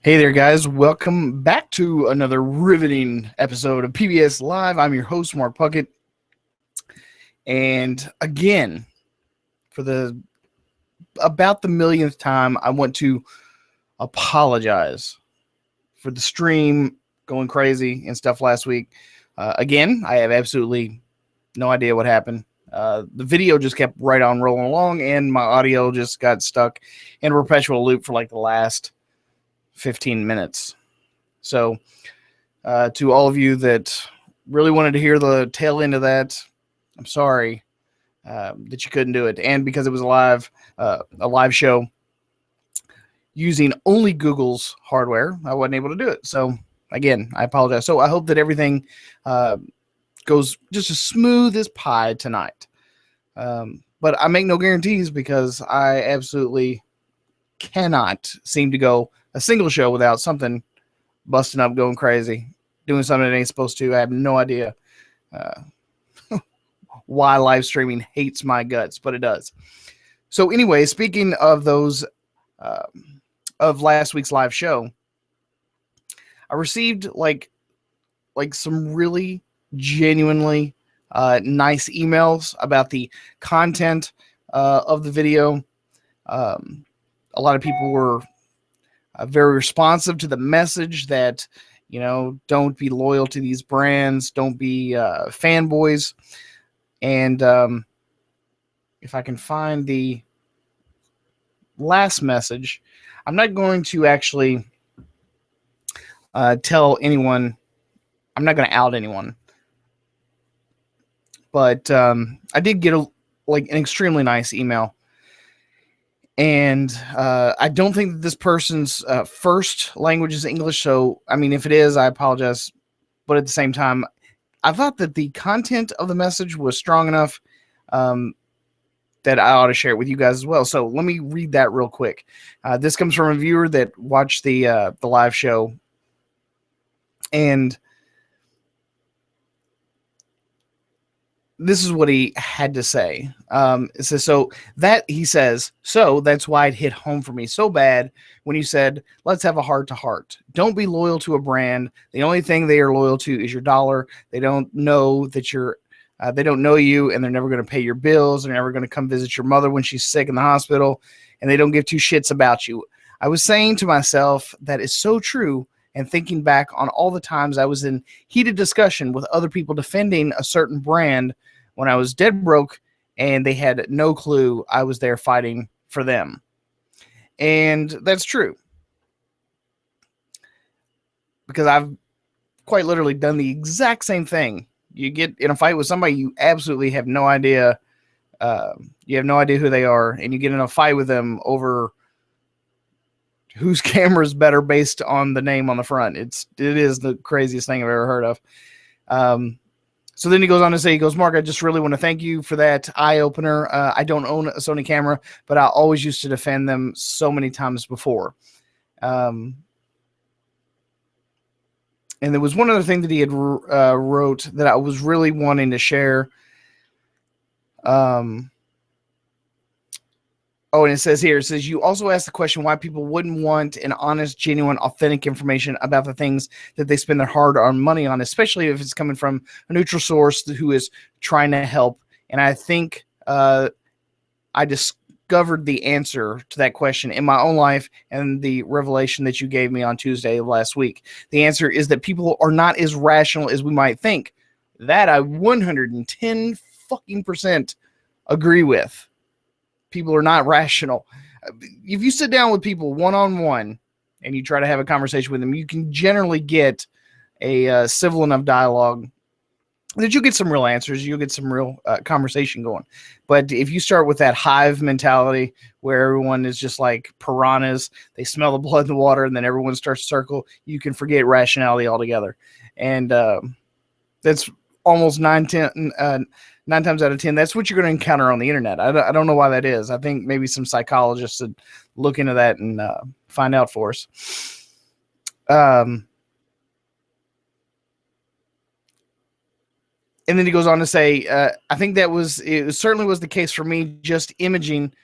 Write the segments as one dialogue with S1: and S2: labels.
S1: Hey there, guys. Welcome back to another riveting episode of PBS Live. I'm your host, Mark Puckett. And again, for the about the millionth time, I want to apologize for the stream going crazy and stuff last week. Again, I have absolutely no idea what happened. The video just kept right on rolling along, and my audio just got stuck in a perpetual loop for like the last 15 minutes. So, to all of you that really wanted to hear the tail end of that, I'm sorry that you couldn't do it. And because it was a live show using only Google's hardware, I wasn't able to do it. So, again, I apologize. So, I hope that everything goes just as smooth as pie tonight. But I make no guarantees because I absolutely cannot seem to go a single show without something busting up, going crazy, doing something that ain't supposed to. I have no idea why live streaming hates my guts, but it does. So anyway, speaking of those, of last week's live show, I received like some really genuinely nice emails about the content of the video. A lot of people were very responsive to the message that, don't be loyal to these brands, don't be fanboys. And if I can find the last message, I'm not going to actually tell anyone, I'm not going to out anyone. But I did get an extremely nice email. And I don't think that this person's first language is English. So, I mean, if it is, I apologize. But at the same time, I thought that the content of the message was strong enough that I ought to share it with you guys as well. So let me read that real quick. This comes from a viewer that watched the live show. And this is what he had to say. It says, he says, that's why it hit home for me so bad when you said, let's have a heart to heart. Don't be loyal to a brand. The only thing they are loyal to is your dollar. They don't know that they don't know you, and they're never going to pay your bills. They're never going to come visit your mother when she's sick in the hospital, and they don't give two shits about you. I was saying to myself, that is so true. And thinking back on all the times I was in heated discussion with other people defending a certain brand when I was dead broke and they had no clue I was there fighting for them. And that's true. Because I've quite literally done the exact same thing. You get in a fight with somebody you absolutely have no idea. You have no idea who they are, and you get in a fight with them over whose camera is better based on the name on the front. It is the craziest thing I've ever heard of. So then he goes on to say, Mark, I just really want to thank you for that eye-opener. I don't own a Sony camera, but I always used to defend them so many times before. And there was one other thing that he had wrote that I was really wanting to share. And it says, you also asked the question why people wouldn't want an honest, genuine, authentic information about the things that they spend their hard-earned money on, especially if it's coming from a neutral source who is trying to help. And I think I discovered the answer to that question in my own life and the revelation that you gave me on Tuesday of last week. The answer is that people are not as rational as we might think. That I 110% agree with. People are not rational. If you sit down with people one-on-one and you try to have a conversation with them, you can generally get a civil enough dialogue that you'll get some real answers. You'll get some real conversation going. But if you start with that hive mentality where everyone is just like piranhas, they smell the blood in the water, and then everyone starts to circle, you can forget rationality altogether. And that's almost 9 times out of 10, that's what you're going to encounter on the internet. I don't know why that is. I think maybe some psychologists would look into that and find out for us. And then he goes on to say, I think it certainly was the case for me, just imaging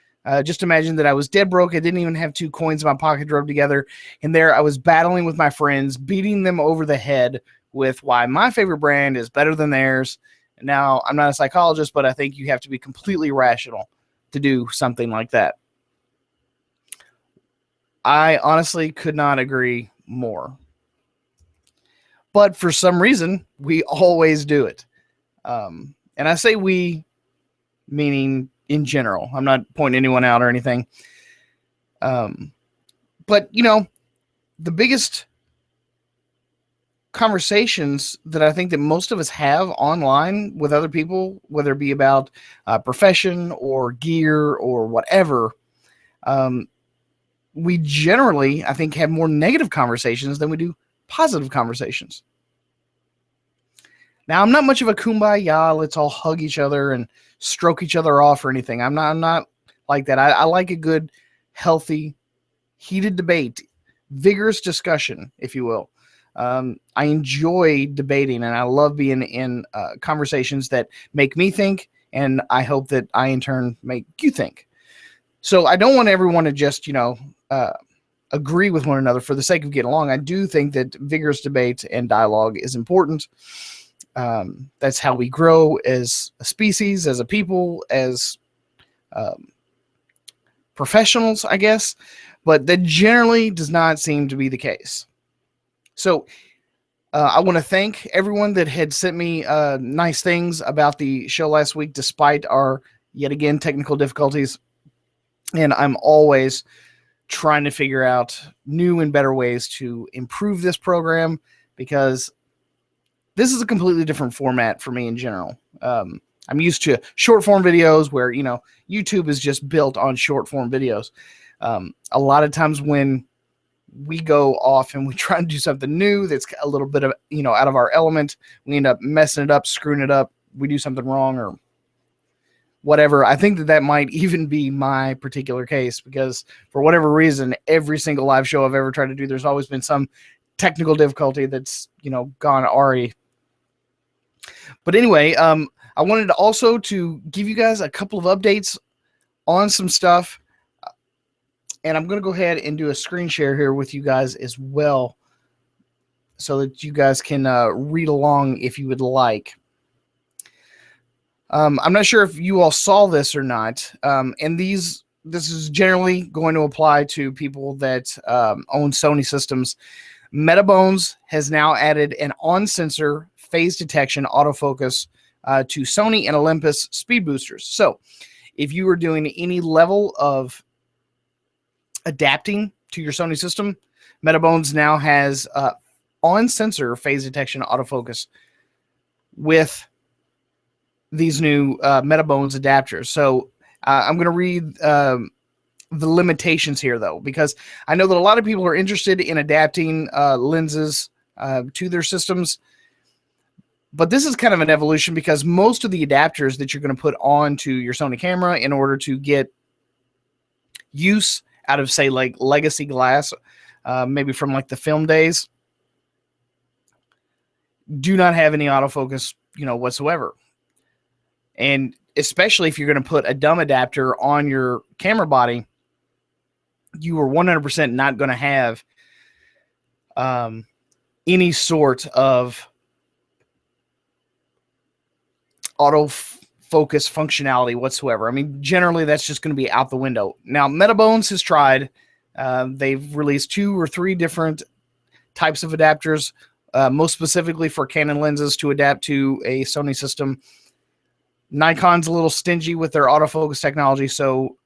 S1: Just imagine that I was dead broke. I didn't even have 2 coins in my pocket to rub together. And there I was battling with my friends, beating them over the head with why my favorite brand is better than theirs. And now, I'm not a psychologist, but I think you have to be completely rational to do something like that. I honestly could not agree more. But for some reason, we always do it. And I say we, meaning in general. I'm not pointing anyone out or anything. But, you know, the biggest conversations that I think that most of us have online with other people, whether it be about profession or gear or whatever, we generally, I think, have more negative conversations than we do positive conversations. Now, I'm not much of a kumbaya, let's all hug each other and stroke each other off or anything. I'm not like that. I like a good, healthy, heated debate, vigorous discussion, if you will. I enjoy debating, and I love being in conversations that make me think, and I hope that I, in turn, make you think. So I don't want everyone to just, agree with one another for the sake of getting along. I do think that vigorous debate and dialogue is important. That's how we grow as a species, as a people, as professionals, I guess. But that generally does not seem to be the case. So I want to thank everyone that had sent me nice things about the show last week, despite our, yet again, technical difficulties. And I'm always trying to figure out new and better ways to improve this program, because this is a completely different format for me in general. I'm used to short form videos where, YouTube is just built on short form videos. A lot of times when we go off and we try to do something new that's a little bit of, out of our element, we end up messing it up, screwing it up. We do something wrong or whatever. I think that might even be my particular case, because for whatever reason, every single live show I've ever tried to do, there's always been some technical difficulty that's, gone awry. But anyway, I wanted to also to give you guys a couple of updates on some stuff. And I'm going to go ahead and do a screen share here with you guys as well, so that you guys can read along if you would like. I'm not sure if you all saw this or not. And this is generally going to apply to people that own Sony systems. Metabones has now added an on-sensor phase detection autofocus to Sony and Olympus speed boosters. So if you are doing any level of adapting to your Sony system, Metabones now has on-sensor phase detection autofocus with these new Metabones adapters. So I'm going to read the limitations here, though, because I know that a lot of people are interested in adapting lenses to their systems. But this is kind of an evolution, because most of the adapters that you're going to put onto your Sony camera in order to get use out of, say, like legacy glass, maybe from like the film days, do not have any autofocus, whatsoever. And especially if you're going to put a dumb adapter on your camera body, you are 100% not going to have any sort of autofocus functionality whatsoever. I mean, generally that's just going to be out the window. Now, Metabones has tried. They've released 2 or 3 different types of adapters, most specifically for Canon lenses to adapt to a Sony system. Nikon's a little stingy with their autofocus technology, so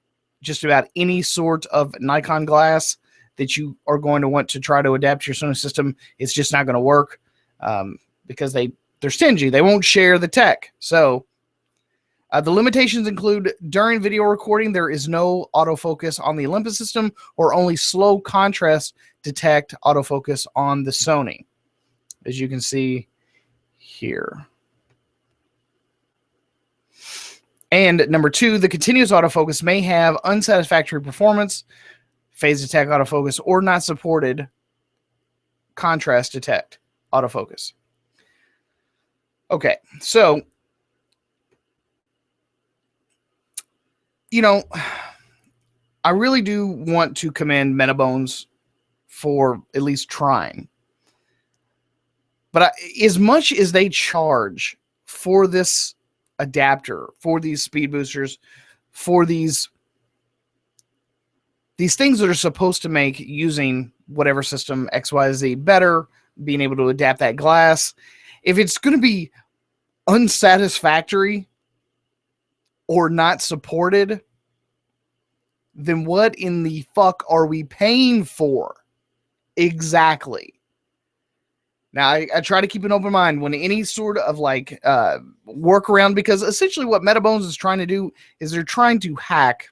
S1: just about any sort of Nikon glass that you are going to want to try to adapt to your Sony system, it's just not going to work, because they're stingy. They won't share the tech. So the limitations include during video recording, there is no autofocus on the Olympus system, or only slow contrast detect autofocus on the Sony, as you can see here. And number 2, the continuous autofocus may have unsatisfactory performance, phase detect autofocus, or not supported contrast detect autofocus. Okay, so, I really do want to commend Metabones for at least trying. But as much as they charge for this adapter, for these speed boosters, for these things that are supposed to make using whatever system XYZ better, being able to adapt that glass, if it's going to be unsatisfactory or not supported, then what in the fuck are we paying for? Exactly. Now, I try to keep an open mind when any sort of like workaround, because essentially what Metabones is trying to do is they're trying to hack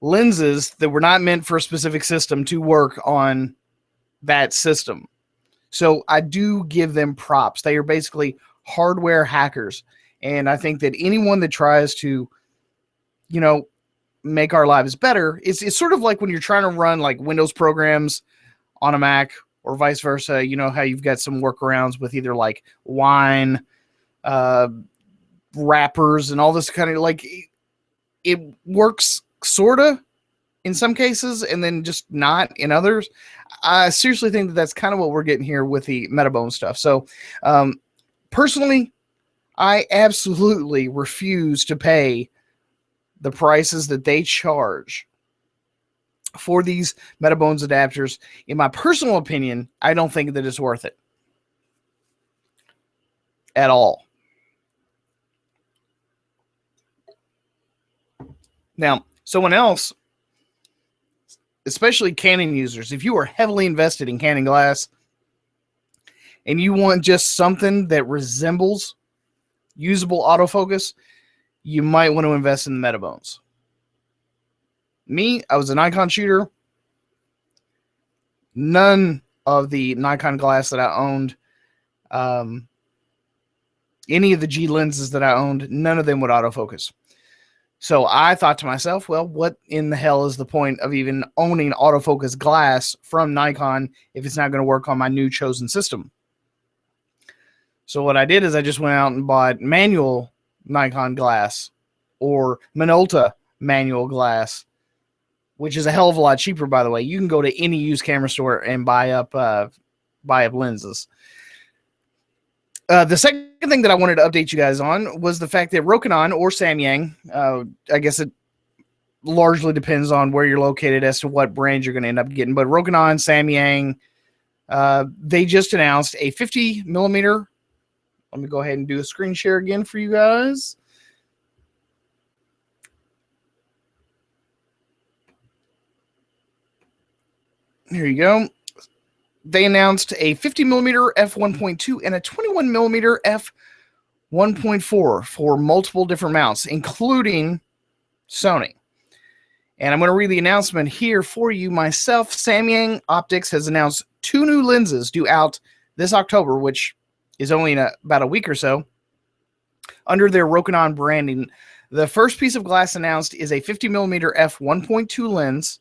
S1: lenses that were not meant for a specific system to work on that system. So I do give them props. They are basically hardware hackers. And I think that anyone that tries to, you know, make our lives better, it's sort of like when you're trying to run like Windows programs on a Mac or vice versa. You know how you've got some workarounds with either like wine, wrappers, and all this kind of like it works sort of in some cases and then just not in others. I seriously think that that's kind of what we're getting here with the Metabone stuff. So personally, I absolutely refuse to pay the prices that they charge for these Metabones adapters. In my personal opinion, I don't think that it's worth it at all. Now, someone else, especially Canon users, if you are heavily invested in Canon glass and you want just something that resembles usable autofocus, you might want to invest in the Metabones. Me, I was a Nikon shooter. None of the Nikon glass that I owned, any of the G lenses that I owned, none of them would autofocus. So I thought to myself, well, what in the hell is the point of even owning autofocus glass from Nikon if it's not going to work on my new chosen system? So what I did is I just went out and bought manual Nikon glass or Minolta manual glass, which is a hell of a lot cheaper, by the way. You can go to any used camera store and buy up lenses. The second thing that I wanted to update you guys on was the fact that Rokinon or Samyang, I guess it largely depends on where you're located as to what brand you're going to end up getting, but Rokinon, Samyang, they just announced a 50 millimeter. Let me go ahead and do a screen share again for you guys. Here you go. They announced a 50 millimeter f1.2 and a 21 millimeter f1.4 for multiple different mounts, including Sony. And I'm going to read the announcement here for you myself. Samyang Optics has announced 2 new lenses due out this October, which is only in about a week or so, under their Rokinon branding. The first piece of glass announced is a 50 millimeter f1.2 lens,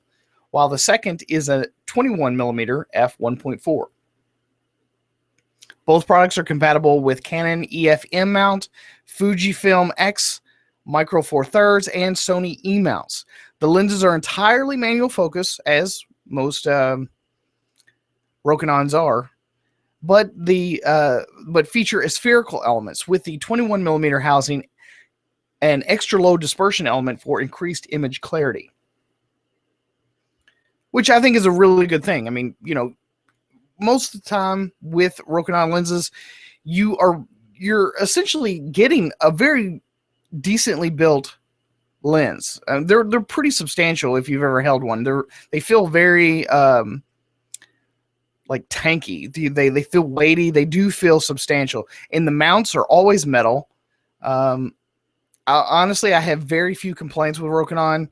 S1: while the second is a 21 millimeter f1.4. Both products are compatible with Canon EF-M mount, Fujifilm X Micro Four Thirds, and Sony E mounts. The lenses are entirely manual focus, as most Rokinons are, but feature spherical elements with the 21 millimeter housing and extra low dispersion element for increased image clarity, which I think is a really good thing. I mean, you know, most of the time with Rokinon lenses, you're essentially getting a very decently built lens. They're pretty substantial if you've ever held one. They feel very like tanky. They feel weighty. They do feel substantial, and the mounts are always metal. Honestly, I have very few complaints with Rokinon.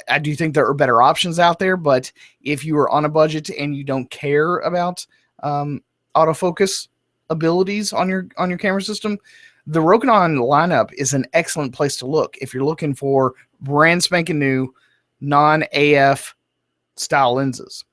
S1: I do think there are better options out there, but if you are on a budget and you don't care about autofocus abilities on your camera system, the Rokinon lineup is an excellent place to look if you're looking for brand spanking new non-AF style lenses.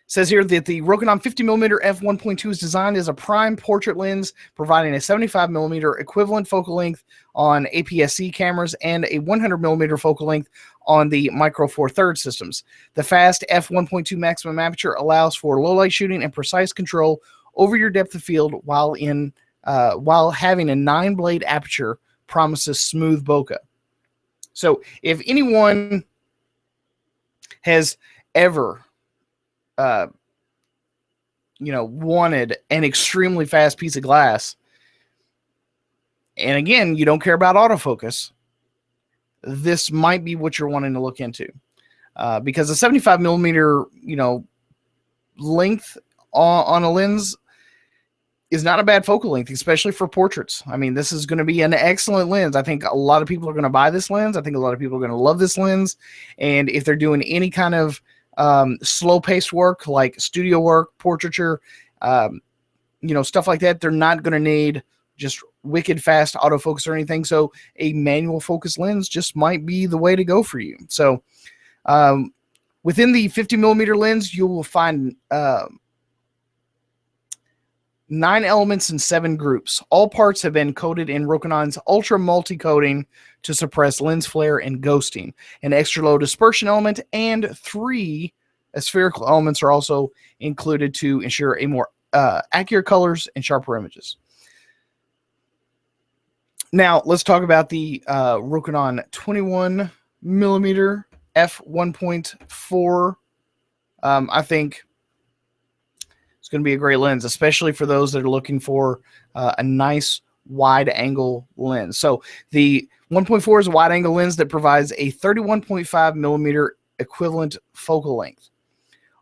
S1: Says here that the Rokinon 50mm f1.2 is designed as a prime portrait lens, providing a 75mm equivalent focal length on APS-C cameras and a 100mm focal length on the Micro Four Thirds systems. The fast f1.2 maximum aperture allows for low light shooting and precise control over your depth of field while having a 9-blade aperture promises smooth bokeh. So if anyone has ever wanted an extremely fast piece of glass, and again, you don't care about autofocus, this might be what you're wanting to look into. Because a 75mm, length on a lens is not a bad focal length, especially for portraits. I mean, this is going to be an excellent lens. I think a lot of people are going to buy this lens. I think a lot of people are going to love this lens. And if they're doing any kind of slow-paced work like studio work, portraiture, stuff like that, they're not going to need just wicked fast autofocus or anything. So a manual focus lens just might be the way to go for you. So within the 50mm lens, you will find 9 elements in 7 groups. All parts have been coated in Rokinon's ultra multi-coating to suppress lens flare and ghosting. An extra low dispersion element and 3 spherical elements are also included to ensure a more accurate colors and sharper images. Now, let's talk about the Rokinon 21mm f1.4. I think it's going to be a great lens, especially for those that are looking for a nice wide-angle lens. So the 1.4 is a wide-angle lens that provides a 31.5mm equivalent focal length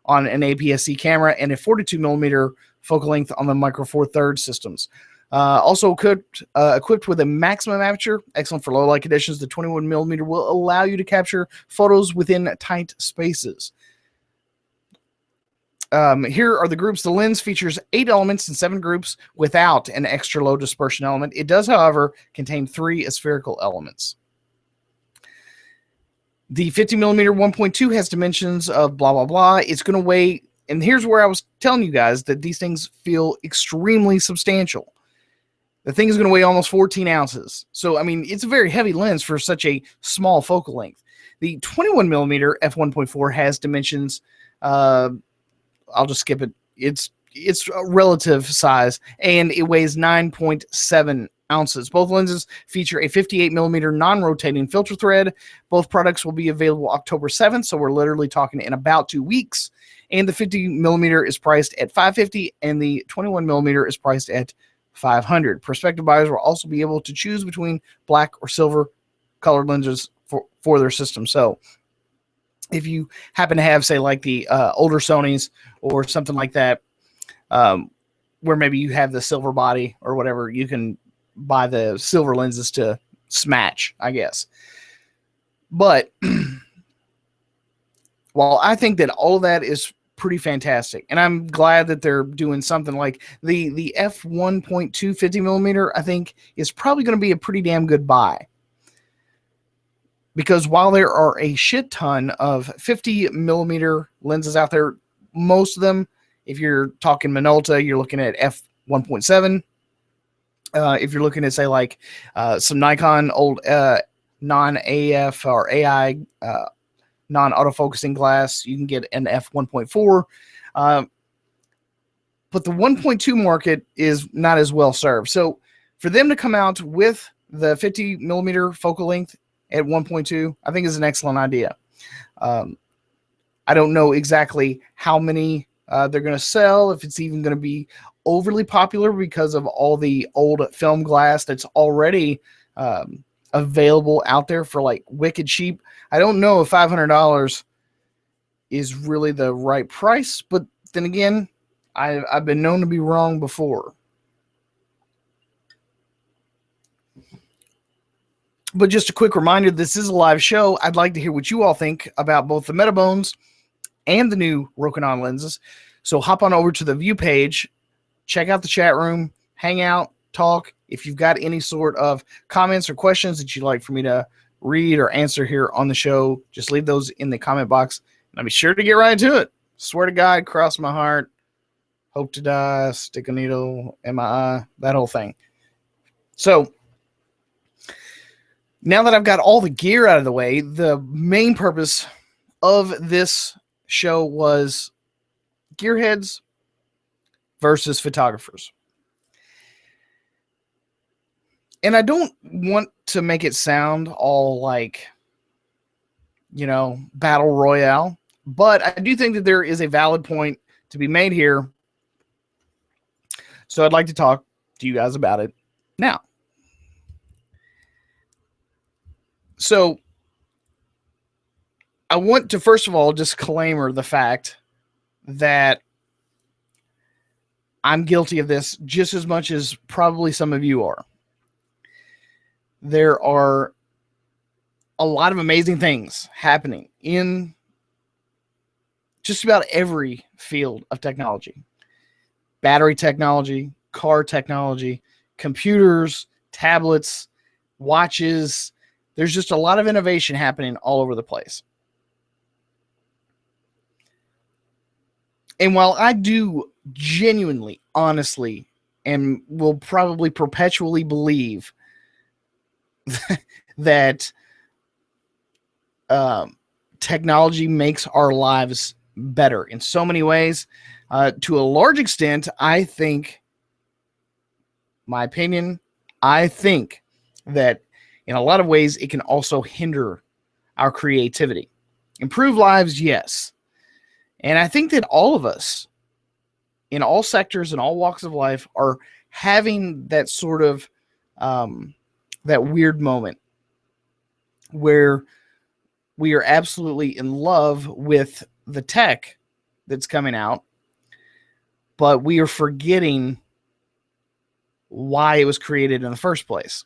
S1: on an APS-C camera and a 42mm focal length on the Micro Four Thirds systems. Also equipped with a maximum aperture, excellent for low light conditions. The 21mm will allow you to capture photos within tight spaces. Here are the groups. The lens features 8 elements in 7 groups without an extra low dispersion element. It does, however, contain 3 spherical elements. The 50mm 1.2 has dimensions of blah, blah, blah. It's going to weigh, and here's where I was telling you guys that these things feel extremely substantial. The thing is going to weigh almost 14 ounces. So, I mean, it's a very heavy lens for such a small focal length. The 21mm f1.4 has dimensions, I'll just skip it. It's a relative size, and it weighs 9.7 ounces. Both lenses feature a 58mm non-rotating filter thread. Both products will be available October 7th, so we're literally talking in about 2 weeks. And the 50mm is priced at $550, and the 21mm is priced at $500. Prospective buyers will also be able to choose between black or silver colored lenses for their system. So if you happen to have, say, like the older Sonys or something like that, where maybe you have the silver body or whatever, you can buy the silver lenses to match, I guess. But while I think that all of that is pretty fantastic, and I'm glad that they're doing something like the f1.2 50mm, I think is probably going to be a pretty damn good buy. Because while there are a shit ton of 50mm lenses out there, most of them, if you're talking Minolta, you're looking at f1.7. If you're looking at, say, like some Nikon old non-AF or AI non-autofocusing glass, you can get an f1.4. But the 1.2 market is not as well served. So for them to come out with the 50mm focal length at 1.2, I think is an excellent idea. I don't know exactly how many they're going to sell, if it's even going to be overly popular because of all the old film glass that's already available out there for like wicked cheap. I don't know if $500 is really the right price, but then again, I've been known to be wrong before. But just a quick reminder, this is a live show. I'd like to hear what you all think about both the Metabones and the new Rokinon lenses. So hop on over to the view page, check out the chat room, hang out, talk. If you've got any sort of comments or questions that you'd like for me to read or answer here on the show, just leave those in the comment box, and I'll be sure to get right to it. Swear to God, cross my heart, hope to die, stick a needle in my eye, that whole thing. So now that I've got all the gear out of the way, the main purpose of this show was gearheads versus photographers. And I don't want to make it sound all like, battle royale, but I do think that there is a valid point to be made here. So I'd like to talk to you guys about it now. So I want to, first of all, disclaimer the fact that I'm guilty of this just as much as probably some of you are. There are a lot of amazing things happening in just about every field of technology. Battery technology, car technology, computers, tablets, watches. There's just a lot of innovation happening all over the place. And while I do genuinely, honestly, and will probably perpetually believe that technology makes our lives better in so many ways, to a large extent, I think, my opinion, I think that in a lot of ways it can also hinder our creativity. Improve lives, yes. And I think that all of us, in all sectors and all walks of life, are having that sort of that weird moment where we are absolutely in love with the tech that's coming out, but we are forgetting why it was created in the first place.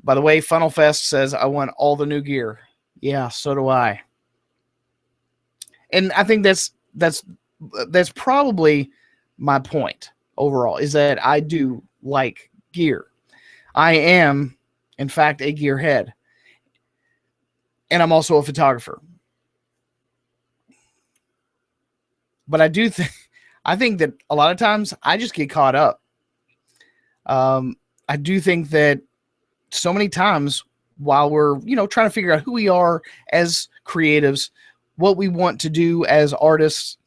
S1: By the way, Funnel Fest says, I want all the new gear. Yeah, so do I. And I think that's probably my point overall, is that I do like gear. I am, in fact, a gearhead. And I'm also a photographer. But I think that a lot of times I just get caught up. I do think that so many times while we're, trying to figure out who we are as creatives, what we want to do as artists,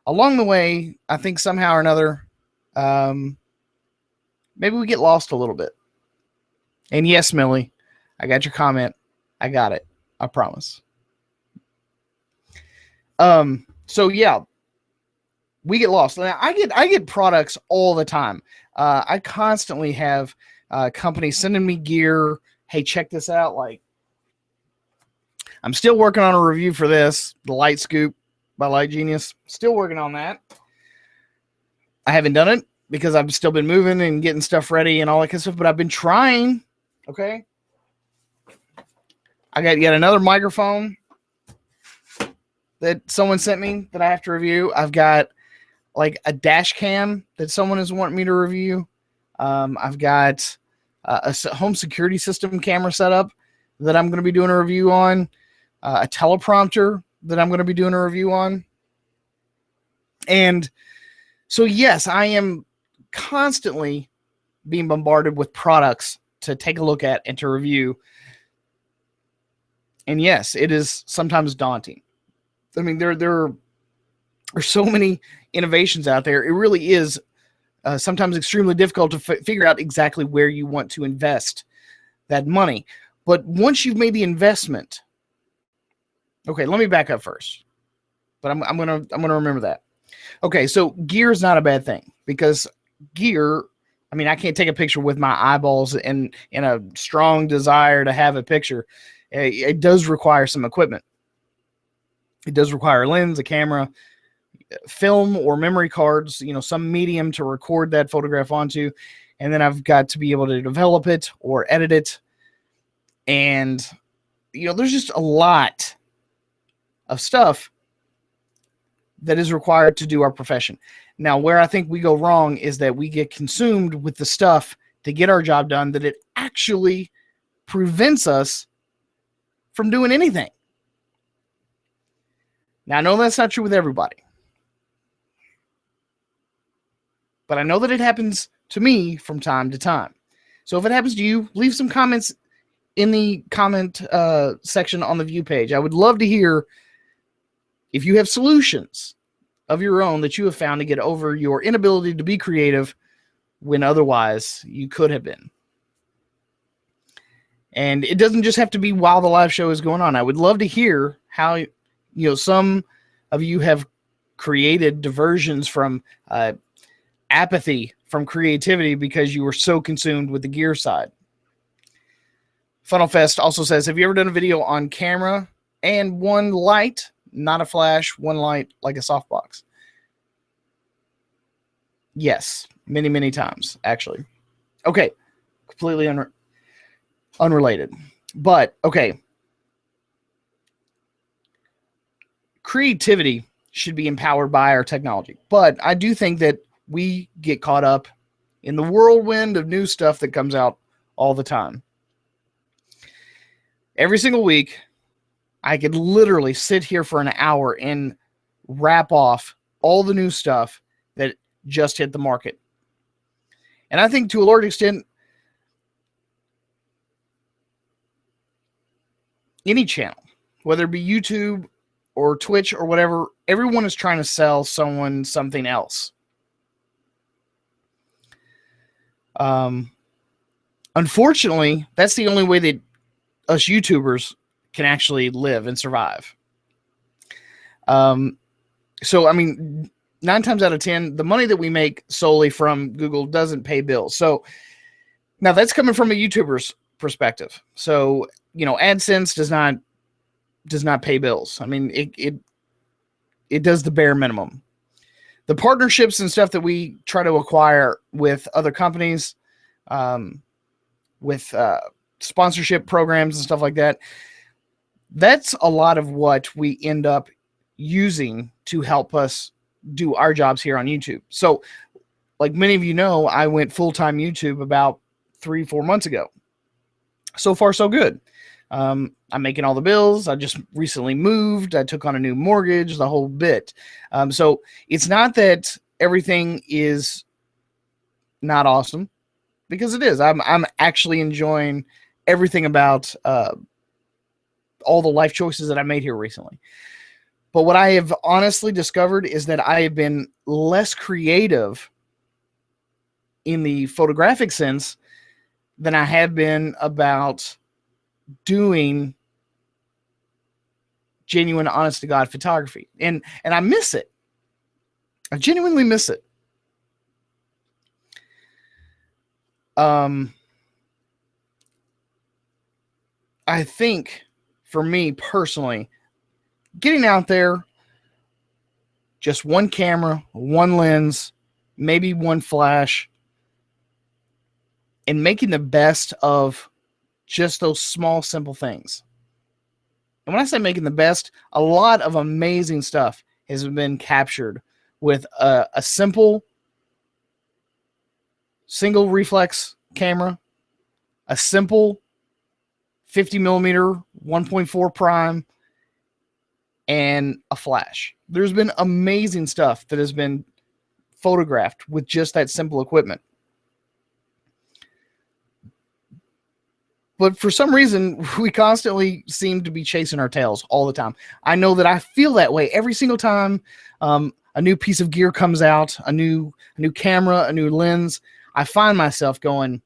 S1: along the way, I think somehow or another, maybe we get lost a little bit. And yes, Millie, I got your comment. I got it. I promise. So yeah, we get lost. Now, I get products all the time. I constantly have companies sending me gear. Hey, check this out. Like, I'm still working on a review for this, the Light Scoop by Light Genius. Still working on that. I haven't done it because I've still been moving and getting stuff ready and all that kind of stuff, but I've been trying. Okay. I got yet another microphone that someone sent me that I have to review. I've got like a dash cam that someone is wanting me to review. I've got a home security system camera setup that I'm going to be doing a review on. A teleprompter that I'm going to be doing a review on. And so, yes, I am constantly being bombarded with products to take a look at and to review. And yes, it is sometimes daunting. I mean, there are so many innovations out there. It really is sometimes extremely difficult to figure out exactly where you want to invest that money. But once you've made the investment, okay, let me back up first. But I'm gonna remember that. Okay, so gear is not a bad thing, because gear, I mean, I can't take a picture with my eyeballs and in a strong desire to have a picture. It does require some equipment. It does require a lens, a camera, film or memory cards, some medium to record that photograph onto. And then I've got to be able to develop it or edit it. And, there's just a lot of stuff that is required to do our profession. Now, where I think we go wrong is that we get consumed with the stuff to get our job done, that it actually prevents us from doing anything. Now, I know that's not true with everybody, but I know that it happens to me from time to time. So if it happens to you, leave some comments in the comment section on the view page. I would love to hear if you have solutions of your own that you have found to get over your inability to be creative when otherwise you could have been. And it doesn't just have to be while the live show is going on. I would love to hear how, some of you have created diversions from apathy from creativity because you were so consumed with the gear side. Funnel Fest also says, have you ever done a video on camera and one light, not a flash, one light like a softbox? Yes, many, many times, actually. Okay, completely unrelated. But, okay. Creativity should be empowered by our technology. But I do think that we get caught up in the whirlwind of new stuff that comes out all the time. Every single week, I could literally sit here for an hour and wrap off all the new stuff that just hit the market. And I think to a large extent, any channel, whether it be YouTube or Twitch or whatever, everyone is trying to sell someone something else. Unfortunately, that's the only way that us YouTubers can actually live and survive. So, I mean, 9 times out of 10, the money that we make solely from Google doesn't pay bills. So now that's coming from a YouTuber's perspective. So, AdSense does not pay bills. I mean, it does the bare minimum. The partnerships and stuff that we try to acquire with other companies, with sponsorship programs and stuff like that, that's a lot of what we end up using to help us do our jobs here on YouTube. So, like many of you know, I went full-time YouTube about 3-4 months ago. So far, so good. I'm making all the bills. I just recently moved. I took on a new mortgage, the whole bit. So it's not that everything is not awesome, because it is. I'm actually enjoying everything about all the life choices that I made here recently. But what I have honestly discovered is that I have been less creative in the photographic sense than I have been about doing genuine, honest to God photography. And I miss it. I genuinely miss it. I think for me personally, getting out there, just one camera, one lens, maybe one flash, and making the best of just those small, simple things. And when I say making the best, a lot of amazing stuff has been captured with a simple single reflex camera, a simple 50 millimeter 1.4 prime, and a flash. There's been amazing stuff that has been photographed with just that simple equipment. But for some reason, we constantly seem to be chasing our tails all the time. I know that I feel that way every single time a new piece of gear comes out, a new camera, a new lens. I find myself going,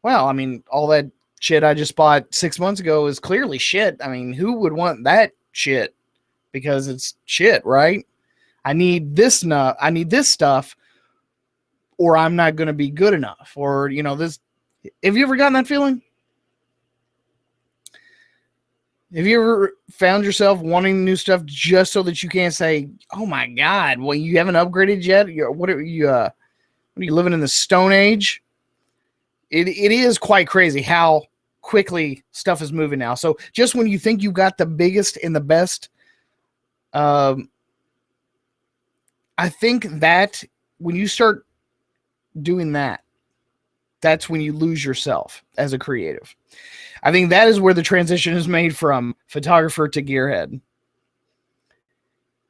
S1: well, I mean, all that shit I just bought 6 months ago is clearly shit. I mean, who would want that shit? Because it's shit, right? I need this stuff, or I'm not going to be good enough. Or, this. Have you ever gotten that feeling? Have you ever found yourself wanting new stuff just so that you can't say, oh my God, well, you haven't upgraded yet? What are you living in the Stone Age? It is quite crazy how quickly stuff is moving now. So just when you think you got the biggest and the best, I think that when you start doing that, that's when you lose yourself as a creative. I think that is where the transition is made from photographer to gearhead.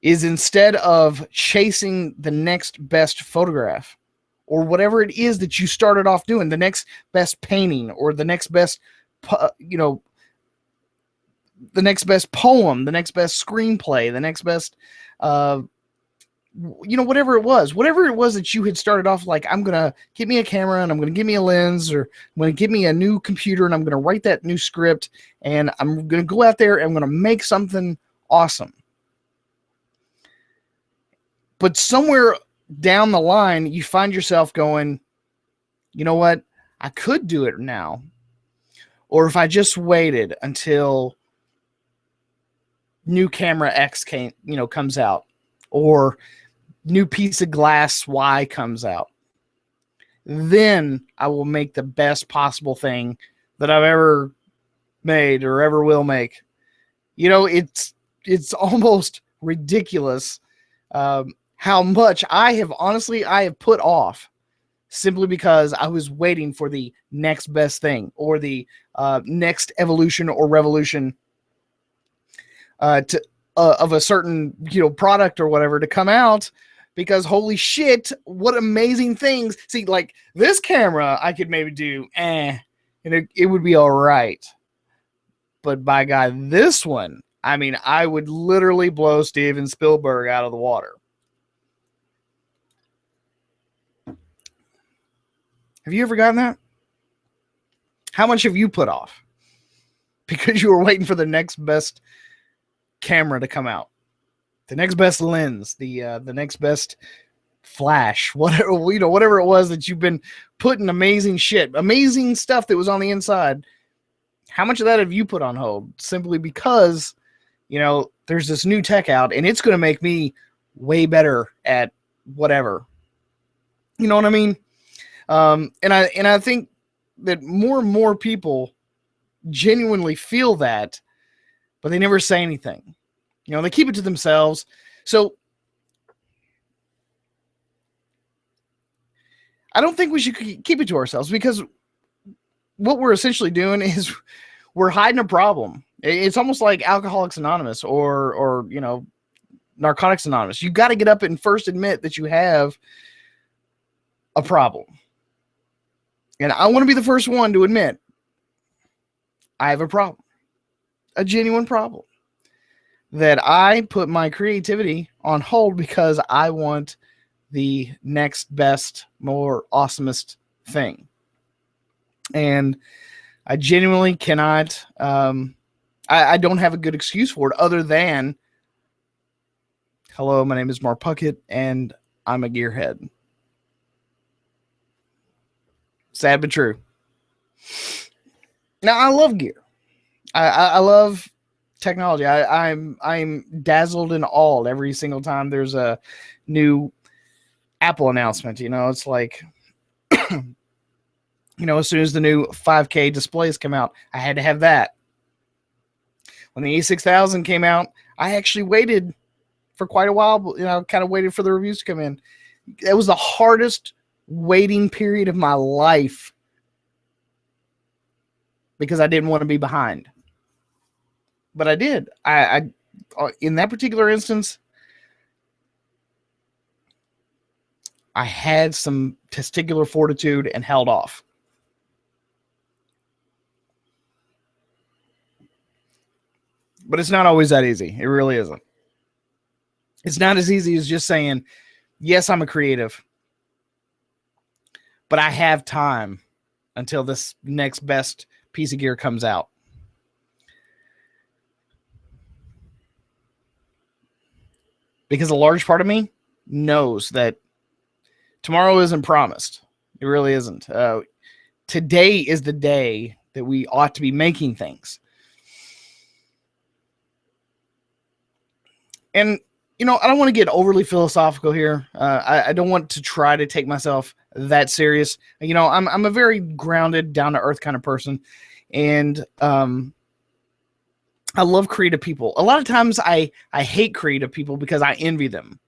S1: is instead of chasing the next best photograph or whatever it is that you started off doing, the next best painting or the next best, the next best poem, the next best screenplay, the next best, whatever it was that you had started off like, I'm going to get me a camera and I'm going to get me a lens, or I'm going to get me a new computer and I'm going to write that new script and I'm going to go out there and I'm going to make something awesome. But somewhere down the line, you find yourself going, you know what? I could do it now. Or if I just waited until new camera X comes out, or new piece of glass Y comes out, then I will make the best possible thing that I've ever made or ever will make. It's almost ridiculous how much I have put off simply because I was waiting for the next best thing or the next evolution or revolution of a certain product or whatever to come out. Because holy shit, what amazing things! See, like this camera, I could maybe do, and it would be all right. But by God, this one, I mean, I would literally blow Steven Spielberg out of the water. Have you ever gotten that? How much have you put off because you were waiting for the next best camera to come out, the next best lens, the next best flash, whatever it was that you've been putting amazing stuff that was on the inside? How much of that have you put on hold simply because there's this new tech out and it's going to make me way better at whatever? You know what I mean? And I think that more and more people genuinely feel that, but they never say anything. They keep it to themselves. So I don't think we should keep it to ourselves, because what we're essentially doing is we're hiding a problem. It's almost like Alcoholics Anonymous or Narcotics Anonymous. You got to get up and first admit that you have a problem. And I want to be the first one to admit I have a problem, a genuine problem, that I put my creativity on hold because I want the next best, more awesomest thing. And I genuinely cannot, I don't have a good excuse for it other than, hello, my name is Mark Puckett and I'm a gearhead. Sad but true. Now, I love gear. I love technology. I'm dazzled and awed every single time there's a new Apple announcement. It's like, as soon as the new 5K displays come out, I had to have that. When the E6000 came out, I actually waited for quite a while, kind of waited for the reviews to come in. It was the hardest waiting period of my life because I didn't want to be behind. But I did. I in that particular instance, I had some testicular fortitude and held off. But it's not always that easy. It really isn't. It's not as easy as just saying, yes, I'm a creative, but I have time until this next best piece of gear comes out. Because a large part of me knows that tomorrow isn't promised. It really isn't. Today is the day that we ought to be making things. And, I don't want to get overly philosophical here. I don't want to try to take myself that serious. I'm a very grounded, down-to-earth kind of person. And I love creative people. A lot of times I hate creative people because I envy them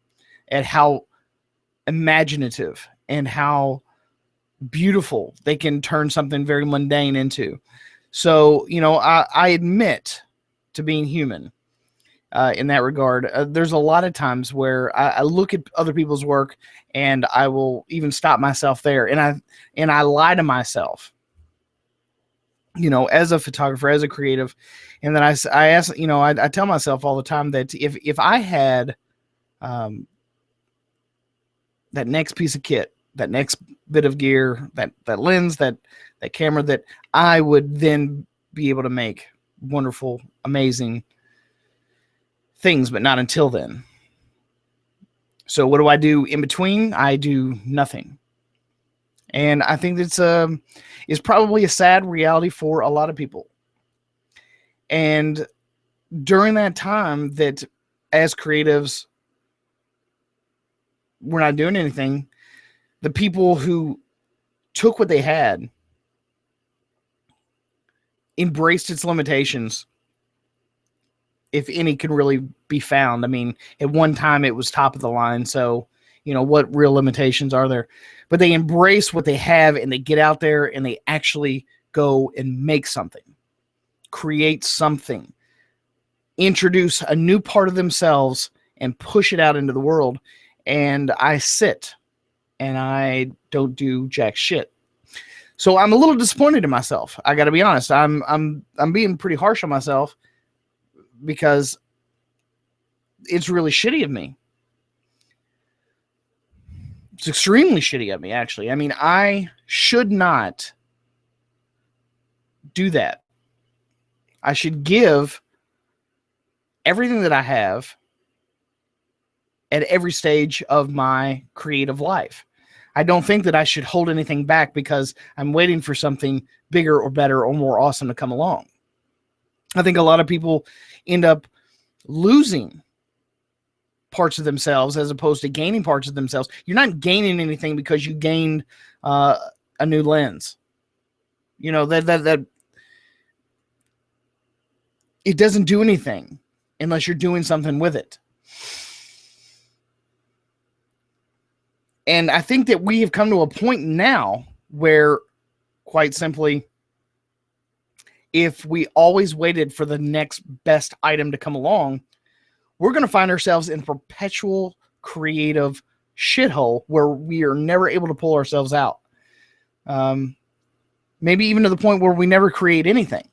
S1: at how imaginative and how beautiful they can turn something very mundane into. So, I admit to being human. in that regard. There's a lot of times where I look at other people's work and I will even stop myself there, and I lie to myself, as a photographer, as a creative. And then I ask, I tell myself all the time that if I had that next piece of kit, that next bit of gear, that lens, that camera, that I would then be able to make wonderful, amazing things, but not until then. So what do I do in between? I do nothing. And I think that's is probably a sad reality for a lot of people. And during that time that as creatives, we're not doing anything, the people who took what they had, embraced its limitations, if any can really be found. I mean, at one time it was top of the line, so what real limitations are there? But they embrace what they have and they get out there and they actually go and make something, create something, introduce a new part of themselves and push it out into the world. And I sit and I don't do jack shit. So I'm a little disappointed in myself. I got to be honest. I'm being pretty harsh on myself because it's really shitty of me. It's extremely shitty of me, actually. I mean, I should not do that. I should give everything that I have at every stage of my creative life. I don't think that I should hold anything back because I'm waiting for something bigger or better or more awesome to come along. I think a lot of people end up losing parts of themselves as opposed to gaining parts of themselves. You're not gaining anything because you gained a new lens. That it doesn't do anything unless you're doing something with it. And I think that we have come to a point now where, quite simply, if we always waited for the next best item to come along, we're going to find ourselves in a perpetual creative shithole where we are never able to pull ourselves out. Maybe even to the point where we never create anything.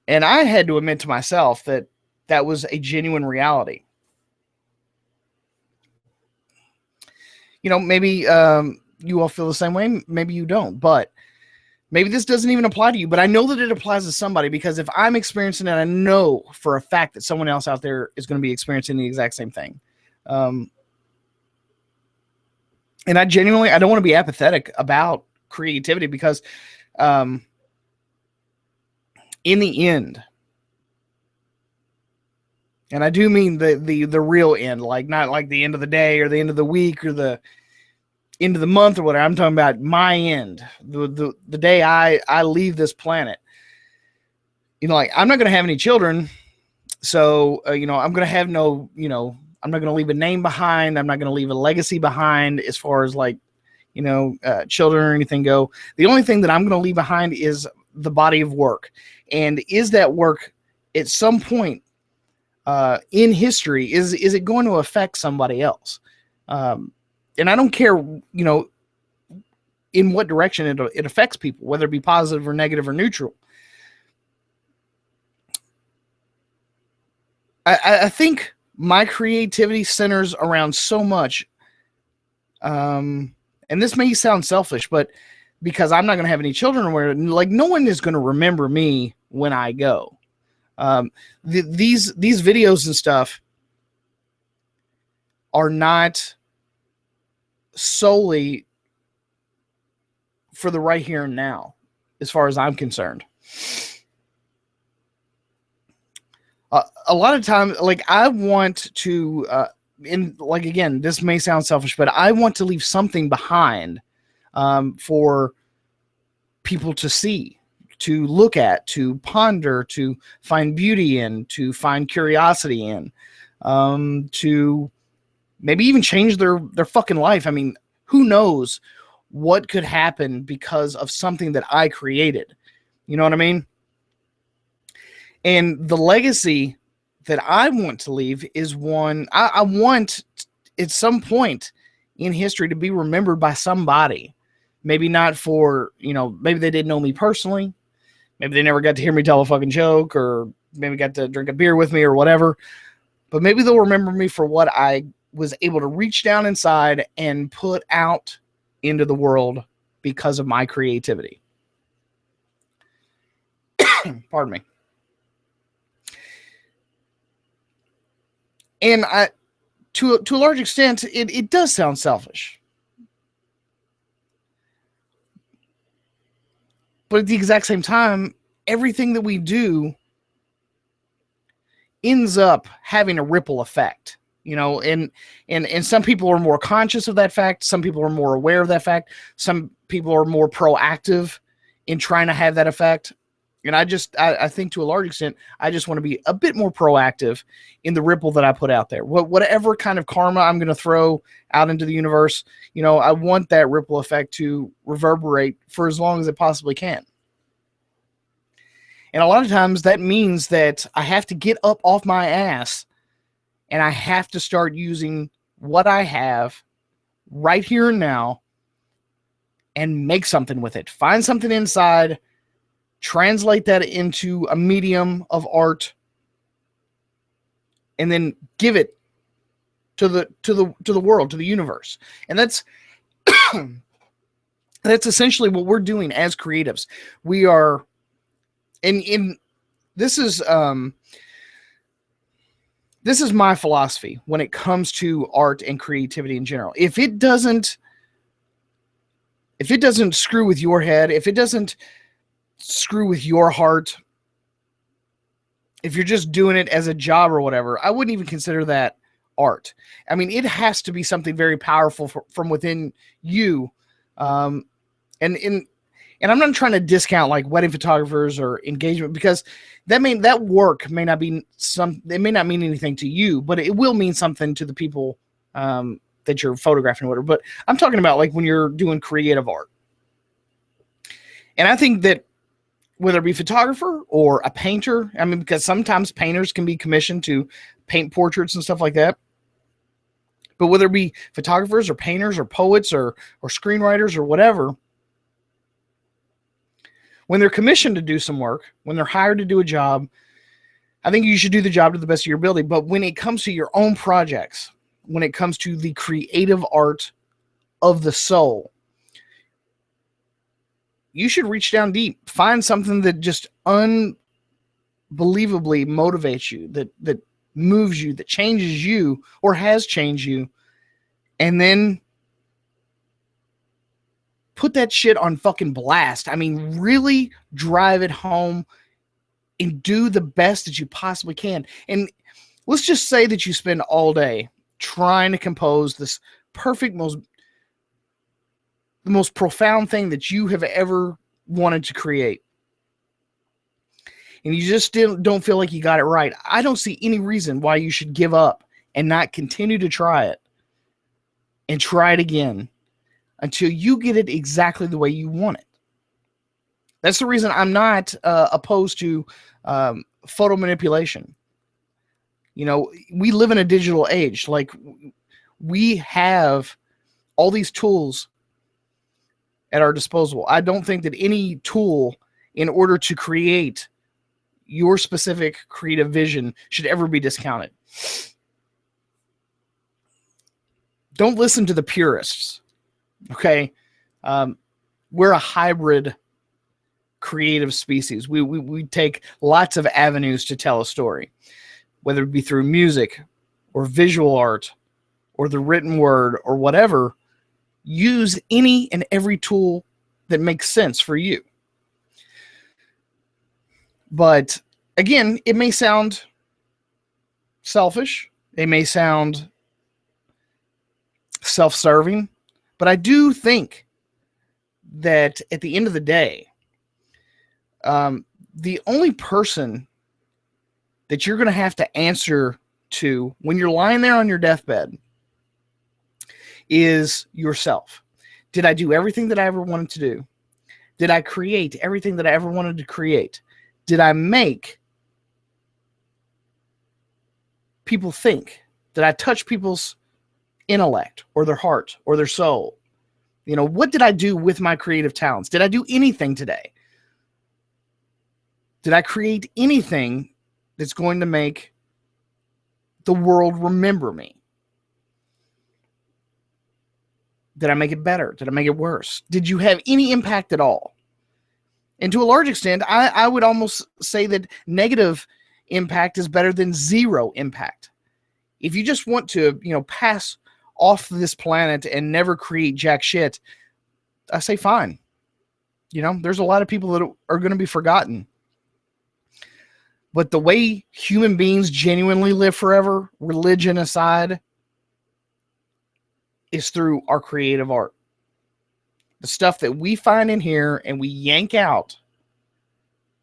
S1: And I had to admit to myself that that was a genuine reality. Maybe you all feel the same way. Maybe you don't, but maybe this doesn't even apply to you, but I know that it applies to somebody, because if I'm experiencing it, I know for a fact that someone else out there is going to be experiencing the exact same thing. And I don't want to be apathetic about creativity, because in the end, and I do mean the real end, like not like the end of the day or the end of the week or the end of the month or whatever. I'm talking about my end, the day I leave this planet. Like, I'm not going to have any children, so I'm going to have no, I'm not going to leave a name behind. I'm not going to leave a legacy behind as far as like, children or anything go. The only thing that I'm going to leave behind is the body of work. And is that work at some point in history, is it going to affect somebody else? And I don't care, in what direction it affects people, whether it be positive or negative or neutral. I think my creativity centers around so much, and this may sound selfish, but because I'm not going to have any children, or like, no one is going to remember me when I go. These videos and stuff are not solely for the right here and now, as far as I'm concerned. A lot of times, like, I want to, again, this may sound selfish, but I want to leave something behind for people to see, to look at, to ponder, to find beauty in, to find curiosity in, to maybe even change their fucking life. I mean, who knows what could happen because of something that I created? You know what I mean? And the legacy that I want to leave is one I want at some point in history to be remembered by somebody. Maybe not for, maybe they didn't know me personally. Maybe they never got to hear me tell a fucking joke, or maybe got to drink a beer with me or whatever. But maybe they'll remember me for what I was able to reach down inside and put out into the world because of my creativity. Pardon me. And to a large extent, it does sound selfish. But at the exact same time, everything that we do ends up having a ripple effect, and some people are more conscious of that fact. Some people are more aware of that fact. Some people are more proactive in trying to have that effect. And I think to a large extent, I just want to be a bit more proactive in the ripple that I put out there. Whatever kind of karma I'm going to throw out into the universe, I want that ripple effect to reverberate for as long as it possibly can. And a lot of times that means that I have to get up off my ass and I have to start using what I have right here and now and make something with it. Find something inside, translate that into a medium of art, and then give it to the world, to the universe. And that's that's essentially what we're doing as creatives. We are and this is my philosophy when it comes to art and creativity in general. If it doesn't screw with your head, if it doesn't screw with your heart, if you're just doing it as a job or whatever, I wouldn't even consider that art. I mean, it has to be something very powerful from within you. And I'm not trying to discount like wedding photographers or engagement, because that work may not be it may not mean anything to you, but it will mean something to the people that you're photographing or whatever. But I'm talking about like when you're doing creative art. And I think that whether it be photographer or a painter, I mean, because sometimes painters can be commissioned to paint portraits and stuff like that. But whether it be photographers or painters or poets or screenwriters or whatever, when they're commissioned to do some work, when they're hired to do a job, I think you should do the job to the best of your ability. But when it comes to your own projects, when it comes to the creative art of the soul, you should reach down deep. Find something that just unbelievably motivates you, that moves you, that changes you or has changed you, and then put that shit on fucking blast. I mean, really drive it home and do the best that you possibly can. And let's just say that you spend all day trying to compose this perfect, the most profound thing that you have ever wanted to create, and you just still don't feel like you got it right. I don't see any reason why you should give up and not continue to try it and try it again until you get it exactly the way you want it. That's the reason I'm not opposed to photo manipulation. We live in a digital age. Like, we have all these tools at our disposal. I don't think that any tool, in order to create your specific creative vision, should ever be discounted. Don't listen to the purists. Okay, we're a hybrid creative species. We take lots of avenues to tell a story, whether it be through music or visual art or the written word or whatever. Use any and every tool that makes sense for you. But again, it may sound selfish. It may sound self-serving. But I do think that at the end of the day, the only person that you're going to have to answer to when you're lying there on your deathbed is yourself. Did I do everything that I ever wanted to do? Did I create everything that I ever wanted to create? Did I make people think? Did I touch people's intellect or their heart or their soul? You know, what did I do with my creative talents? Did I do anything today? Did I create anything that's going to make the world remember me? Did I make it better? Did I make it worse? Did you have any impact at all? And to a large extent, I would almost say that negative impact is better than zero impact. If you just want to, you know, pass off this planet and never create jack shit, I say fine. You know, there's a lot of people that are going to be forgotten. But the way human beings genuinely live forever, religion aside, is through our creative art. The stuff that we find in here and we yank out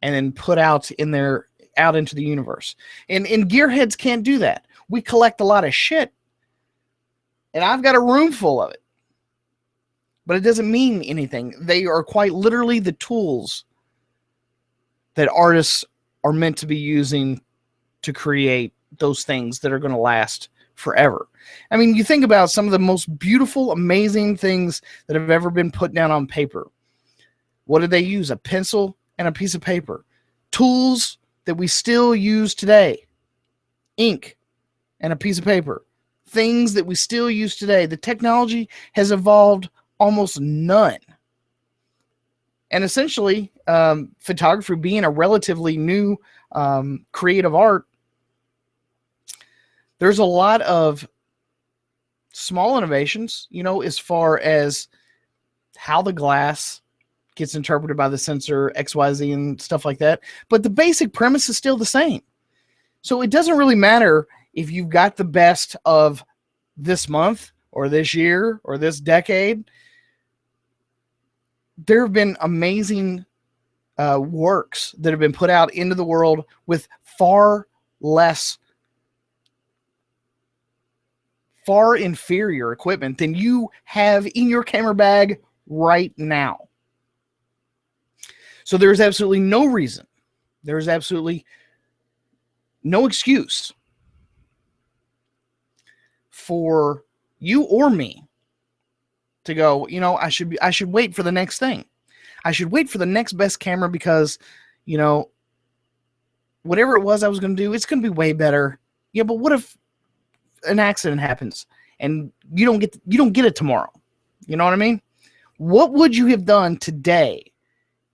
S1: and then put out in there, out into the universe. And gearheads can't do that. We collect a lot of shit, and I've got a room full of it. But it doesn't mean anything. They are quite literally the tools that artists are meant to be using to create those things that are going to last forever. I mean, you think about some of the most beautiful, amazing things that have ever been put down on paper. What did they use? A pencil and a piece of paper. Tools that we still use today. Ink and a piece of paper. Things that we still use today. The technology has evolved almost none. And essentially, photography being a relatively new creative art, there's a lot of small innovations, you know, as far as how the glass gets interpreted by the sensor, XYZ and stuff like that. But the basic premise is still the same. So it doesn't really matter if you've got the best of this month or this year or this decade. There have been amazing works that have been put out into the world with far inferior equipment than you have in your camera bag right now. So there's absolutely no reason. There's absolutely no excuse for you or me to go, you know, I should wait for the next thing. I should wait for the next best camera because, you know, whatever it was I was going to do, it's going to be way better. Yeah, but what if an accident happens and you don't get it tomorrow? You know what I mean? What would you have done today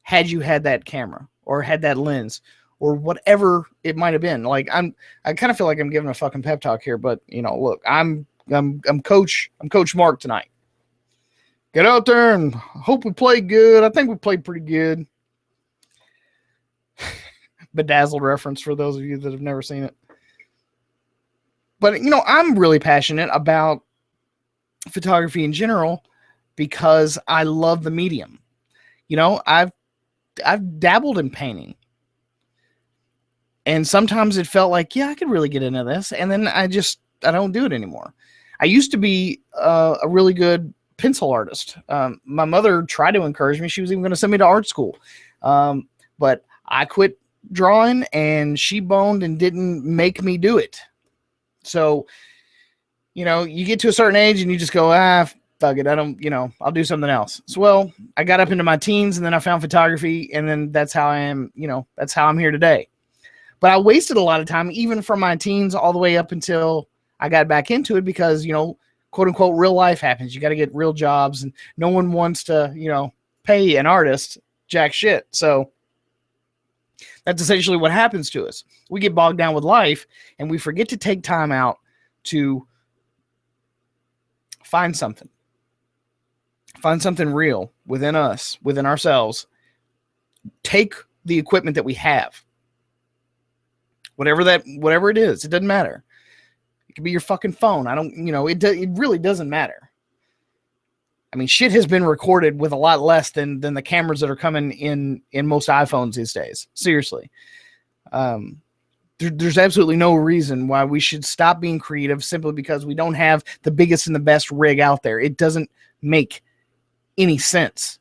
S1: had you had that camera or had that lens or whatever it might have been? Like I kind of feel like I'm giving a fucking pep talk here, but you know, look, I'm Coach Mark tonight. Get out there and hope we play good. I think we played pretty good. Bedazzled reference for those of you that have never seen it. But, you know, I'm really passionate about photography in general because I love the medium. You know, I've dabbled in painting. And sometimes it felt like, yeah, I could really get into this. And then I don't do it anymore. I used to be a really good pencil artist. My mother tried to encourage me. She was even going to send me to art school. But I quit drawing and she boned and didn't make me do it. So, you know, you get to a certain age and you just go, fuck it. I'll do something else. So, well, I got up into my teens and then I found photography and then that's how I am, you know, that's how I'm here today. But I wasted a lot of time, even from my teens all the way up until I got back into it because, you know, quote unquote, real life happens. You got to get real jobs and no one wants to, you know, pay an artist jack shit. So that's essentially what happens to us. We get bogged down with life and we forget to take time out to find something real within us, within ourselves. Take the equipment that we have, whatever it is, it doesn't matter. It could be your fucking phone. It really doesn't matter. I mean, shit has been recorded with a lot less than the cameras that are coming in most iPhones these days. Seriously. There's absolutely no reason why we should stop being creative simply because we don't have the biggest and the best rig out there. It doesn't make any sense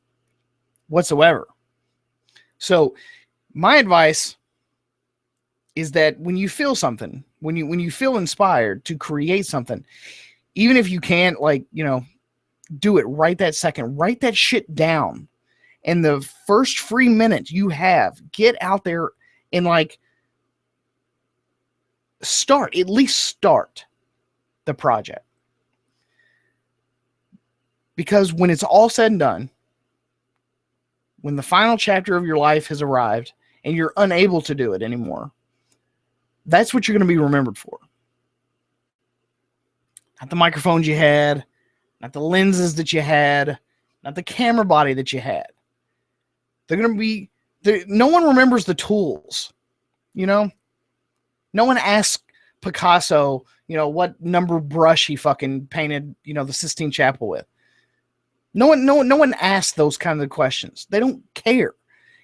S1: whatsoever. So my advice is that when you feel something, when you feel inspired to create something, even if you can't, like, do it right that second, write that shit down. And the first free minute you have, get out there and like at least start the project. Because when it's all said and done, when the final chapter of your life has arrived and you're unable to do it anymore, that's what you're going to be remembered for. Not the microphones you had, not the lenses that you had, not the camera body that you had. They're going to be, no one remembers the tools, No one asks Picasso, what number brush he fucking painted, the Sistine Chapel with. No one asks those kind of questions. They don't care.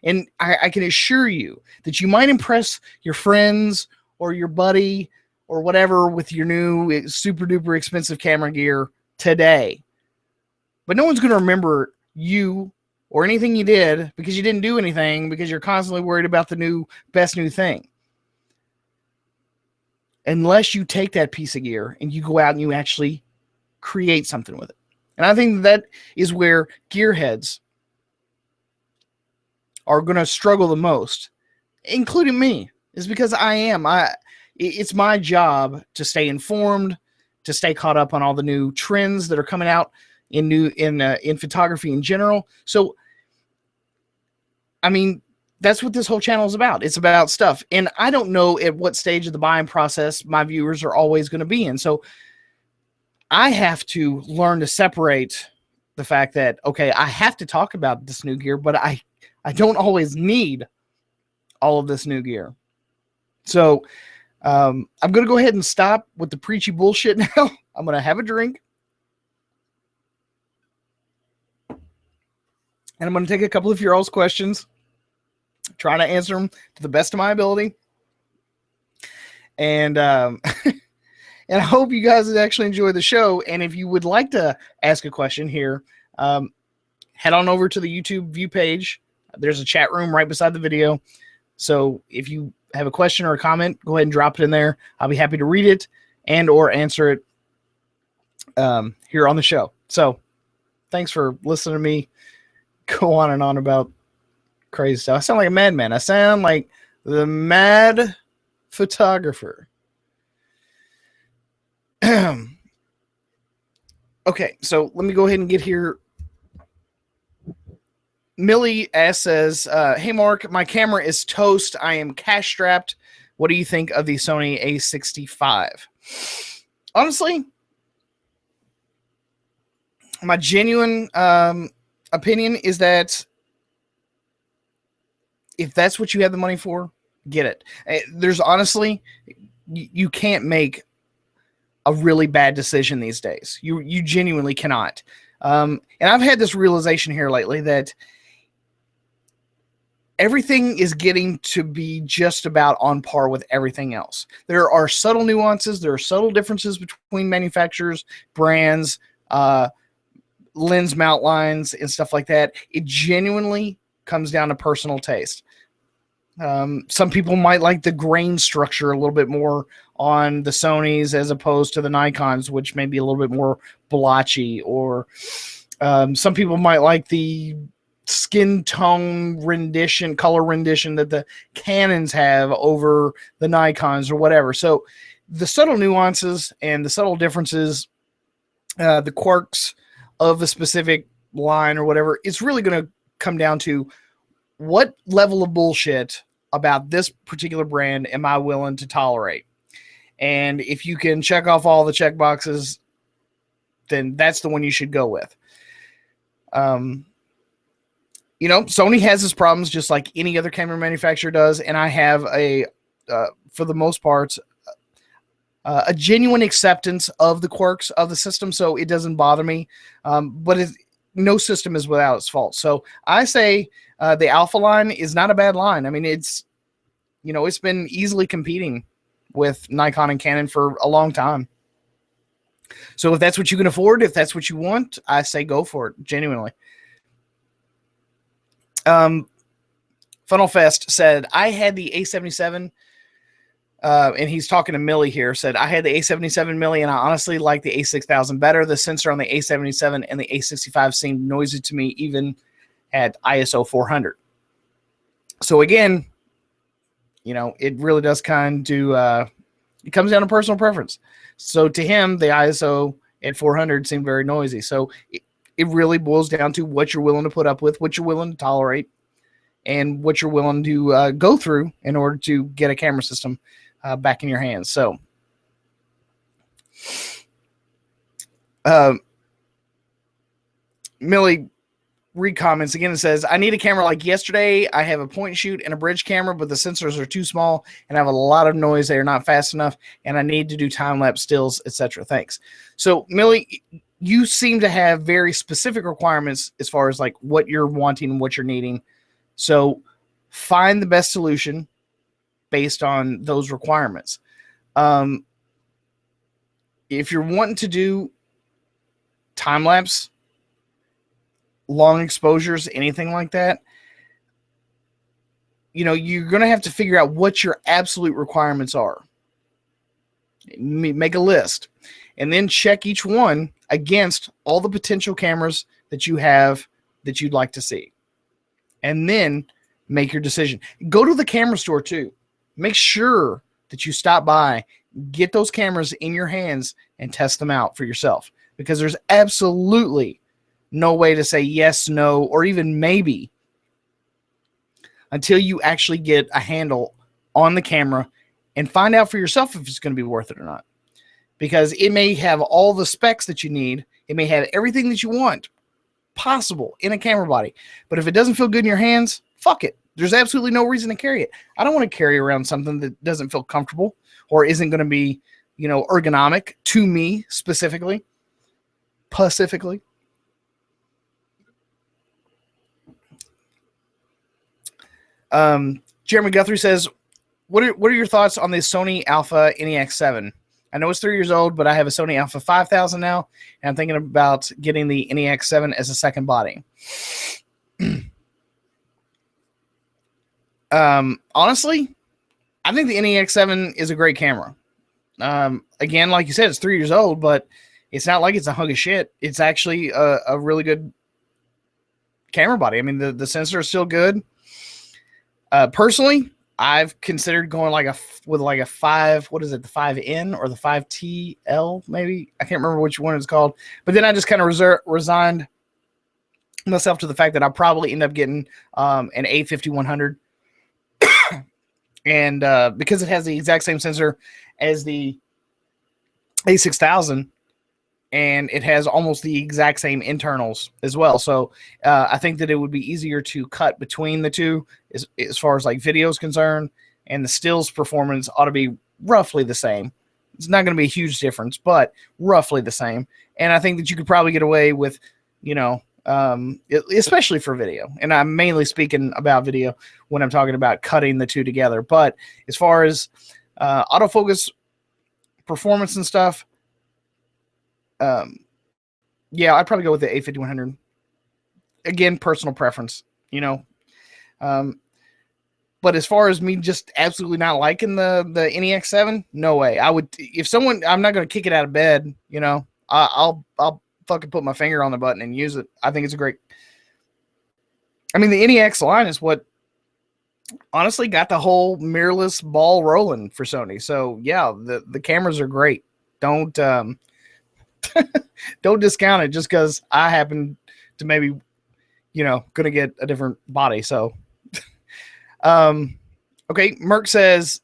S1: And I can assure you that you might impress your friends or your buddy or whatever with your new super duper expensive camera gear today. But no one's going to remember you or anything you did because you didn't do anything, because you're constantly worried about the best new thing. Unless you take that piece of gear and you go out and you actually create something with it. And I think that is where gearheads are going to struggle the most, including me, is because it's my job to stay informed, to stay caught up on all the new trends that are coming out in photography in general. So, I mean, that's what this whole channel is about. It's about stuff. And I don't know at what stage of the buying process my viewers are always going to be in. So I have to learn to separate the fact that, okay, I have to talk about this new gear, but I don't always need all of this new gear. So I'm going to go ahead and stop with the preachy bullshit now. I'm going to have a drink. And I'm going to take a couple of your all's questions, try to answer them to the best of my ability. And and I hope you guys actually enjoy the show. And if you would like to ask a question here, head on over to the YouTube view page. There's a chat room right beside the video. So if you have a question or a comment, go ahead and drop it in there. I'll be happy to read it and or answer it here on the show. So thanks for listening to me go on and on about crazy stuff. I sound like a madman. I sound like the mad photographer. Okay, so let me go ahead and get here. Millie says, hey, Mark, my camera is toast. I am cash strapped. What do you think of the Sony A65? Honestly, my genuine opinion is that if that's what you have the money for, get it. There's honestly, you can't make a really bad decision these days. You genuinely cannot. And I've had this realization here lately that everything is getting to be just about on par with everything else. There are subtle nuances. There are subtle differences between manufacturers, brands, lens mount lines, and stuff like that. It genuinely comes down to personal taste. Some people might like the grain structure a little bit more on the Sonys as opposed to the Nikons, which may be a little bit more blotchy, or some people might like the skin tone rendition, color rendition that the Canons have over the Nikons or whatever. So the subtle nuances and the subtle differences, the quirks of a specific line or whatever, it's really going to come down to what level of bullshit about this particular brand am I willing to tolerate. And if you can check off all the check boxes, then that's the one you should go with. Sony has its problems just like any other camera manufacturer does, and I have for the most part, a genuine acceptance of the quirks of the system, so it doesn't bother me. But no system is without its faults. So I say the Alpha line is not a bad line. I mean, it's been easily competing with Nikon and Canon for a long time. So if that's what you can afford, if that's what you want, I say go for it, genuinely. Funnel Fest said, I had the A77 and he's talking to Millie here, said, I had the A77 Millie, and I honestly like the A6000 better. The sensor on the A77 and the A65 seemed noisy to me, even at ISO 400. So again, you know, it really does kind of, it comes down to personal preference. So to him, the ISO at 400 seemed very noisy. So it really boils down to what you're willing to put up with, what you're willing to tolerate, and what you're willing to go through in order to get a camera system back in your hands. So Millie recomments again and says, I need a camera like yesterday. I have a point and shoot and a bridge camera, but the sensors are too small and I have a lot of noise. They are not fast enough, and I need to do time-lapse stills, etc. Thanks. So Millie, you seem to have very specific requirements as far as like what you're wanting and what you're needing. So find the best solution based on those requirements. If you're wanting to do time-lapse, long exposures, anything like that, you know, you're going to have to figure out what your absolute requirements are. Make a list and then check each one against all the potential cameras that you have that you'd like to see. And then make your decision. Go to the camera store too. Make sure that you stop by, get those cameras in your hands and test them out for yourself, because there's absolutely no way to say yes, no, or even maybe until you actually get a handle on the camera and find out for yourself if it's going to be worth it or not. Because it may have all the specs that you need. It may have everything that you want possible in a camera body. But if it doesn't feel good in your hands, fuck it. There's absolutely no reason to carry it. I don't want to carry around something that doesn't feel comfortable or isn't going to be, you know, ergonomic to me specifically. Pacifically. Jeremy Guthrie says, what are your thoughts on the Sony Alpha NEX7? I know it's 3 years old, but I have a Sony Alpha 5000 now, and I'm thinking about getting the NEX7 as a second body. Honestly, I think the NEX7 is a great camera. Again, like you said, it's 3 years old, but it's not like it's a hunk of shit. It's actually a really good camera body. I mean, the sensor is still good. Personally, I've considered going with a 5, what is it, the 5N or the 5TL maybe? I can't remember which one it's called. But then I just kind of resigned myself to the fact that I'll probably end up getting an A5100. And because it has the exact same sensor as the A6000, and it has almost the exact same internals as well. So I think that it would be easier to cut between the two as far as like video is concerned, and the stills performance ought to be roughly the same. It's not going to be a huge difference, but roughly the same. And I think that you could probably get away with, you know, especially for video. And I'm mainly speaking about video when I'm talking about cutting the two together. But as far as autofocus performance and stuff, yeah, I'd probably go with the A5100. Again, personal preference, you know. But as far as me just absolutely not liking the NEX7, no way. I would, if someone, I'm not going to kick it out of bed, you know. I'll fucking put my finger on the button and use it. I think it's a great. I mean, the NEX line is what honestly got the whole mirrorless ball rolling for Sony. So yeah, the cameras are great. Don't don't discount it just because I happen to maybe, you know, gonna get a different body. So okay, Merck says,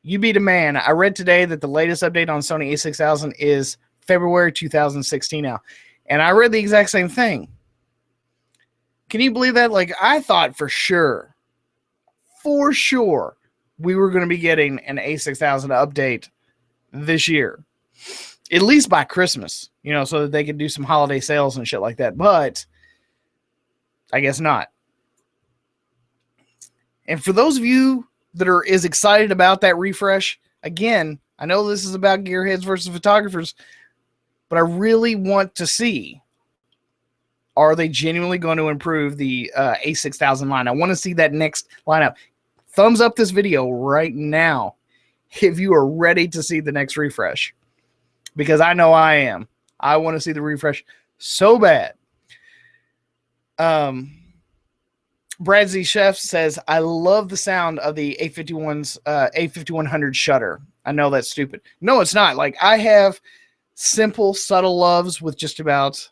S1: you be the man. I read today that the latest update on Sony a6000 is February 2016 now. And I read the exact same thing. Can you believe that? Like, I thought for sure, we were going to be getting an a6000 update this year. At least by Christmas, you know, so that they could do some holiday sales and shit like that. But I guess not. And for those of you that are as excited about that refresh, again, I know this is about gearheads versus photographers, but I really want to see, are they genuinely going to improve the A6000 line? I want to see that next lineup. thumbs up this video right now if you are ready to see the next refresh, because I know I am. I want to see the refresh so bad. Brad Z Chef says, I love the sound of the A51's A5100 shutter. I know that's stupid. No, it's not. Like, I have simple, subtle loves with just about,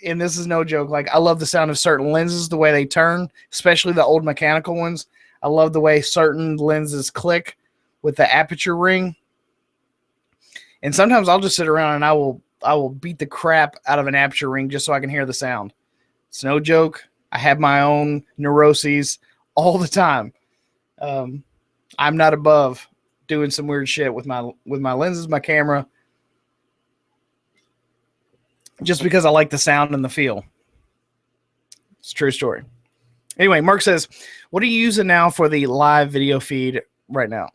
S1: and this is no joke, like, I love the sound of certain lenses, the way they turn, especially the old mechanical ones. I love the way certain lenses click with the aperture ring. And sometimes I'll just sit around and I will beat the crap out of an aperture ring just so I can hear the sound. It's no joke. I have my own neuroses all the time. I'm not above doing some weird shit with my lenses, my camera, just because I like the sound and the feel. It's a true story. Anyway, Mark says, what are you using now for the live video feed right now?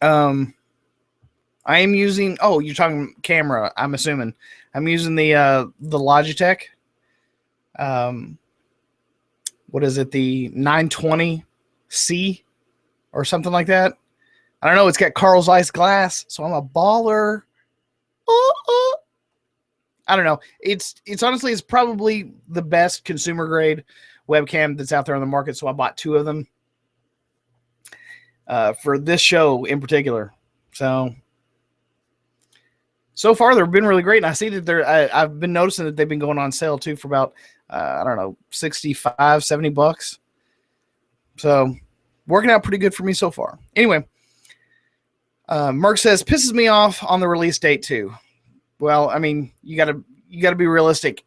S1: I am using, oh, you're talking camera, I'm assuming. I'm using the Logitech. What is it? The 920C or something like that. I don't know. It's got Carl Zeiss glass, so I'm a baller. I don't know. It's honestly, it's probably the best consumer grade webcam that's out there on the market. So I bought 2 of them for this show in particular. So far they've been really great. And I see that I've been noticing that they've been going on sale too for about, I don't know, $65, $70. So working out pretty good for me so far. Anyway, Mark says, pisses me off on the release date too. Well, I mean, you gotta be realistic.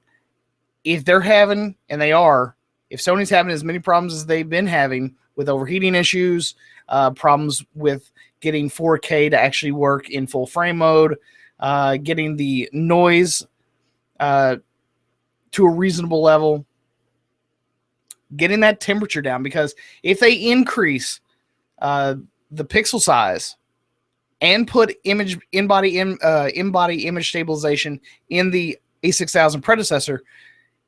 S1: If they're having, and they are, if Sony's having as many problems as they've been having with overheating issues, problems with getting 4K to actually work in full frame mode, getting the noise to a reasonable level, getting that temperature down, because if they increase the pixel size and put in-body image stabilization in the A6000 predecessor,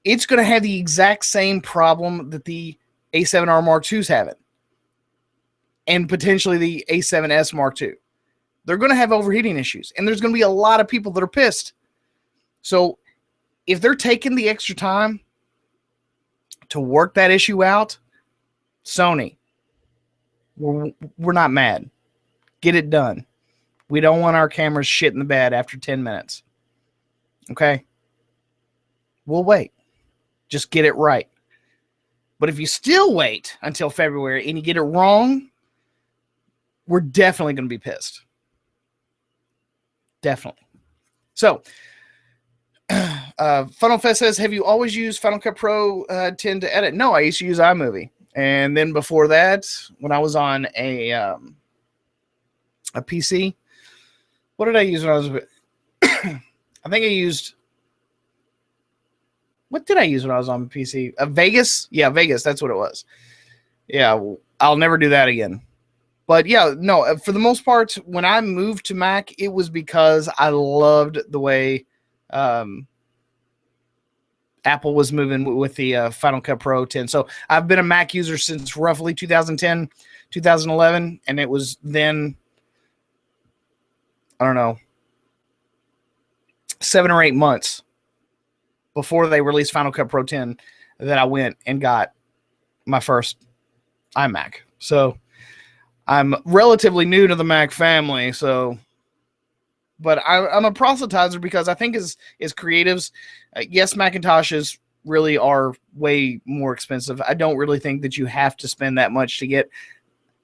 S1: it's going to have the exact same problem that the A7R Mark II's having, and potentially the A7S Mark II. They're going to have overheating issues, and there's going to be a lot of people that are pissed. So if they're taking the extra time to work that issue out, Sony, we're not mad. Get it done. We don't want our cameras shit in the bed after 10 minutes. Okay? We'll wait. Just get it right. But if you still wait until February and you get it wrong, we're definitely going to be pissed. Definitely. So, Funnel Fest says, have you always used Final Cut Pro 10 to edit? No, I used to use iMovie. And then before that, when I was on a PC, what did I use when I was I think I used, what did I use when I was on PC? Vegas? Yeah, Vegas. That's what it was. Yeah, I'll never do that again. But yeah, no, for the most part, when I moved to Mac, it was because I loved the way Apple was moving with the Final Cut Pro 10. So I've been a Mac user since roughly 2010, 2011, and it was then, I don't know, 7 or 8 months before they released Final Cut Pro 10 that I went and got my first iMac. So I'm relatively new to the Mac family, so, but I'm a proselytizer because I think as creatives, yes, Macintoshes really are way more expensive. I don't really think that you have to spend that much to get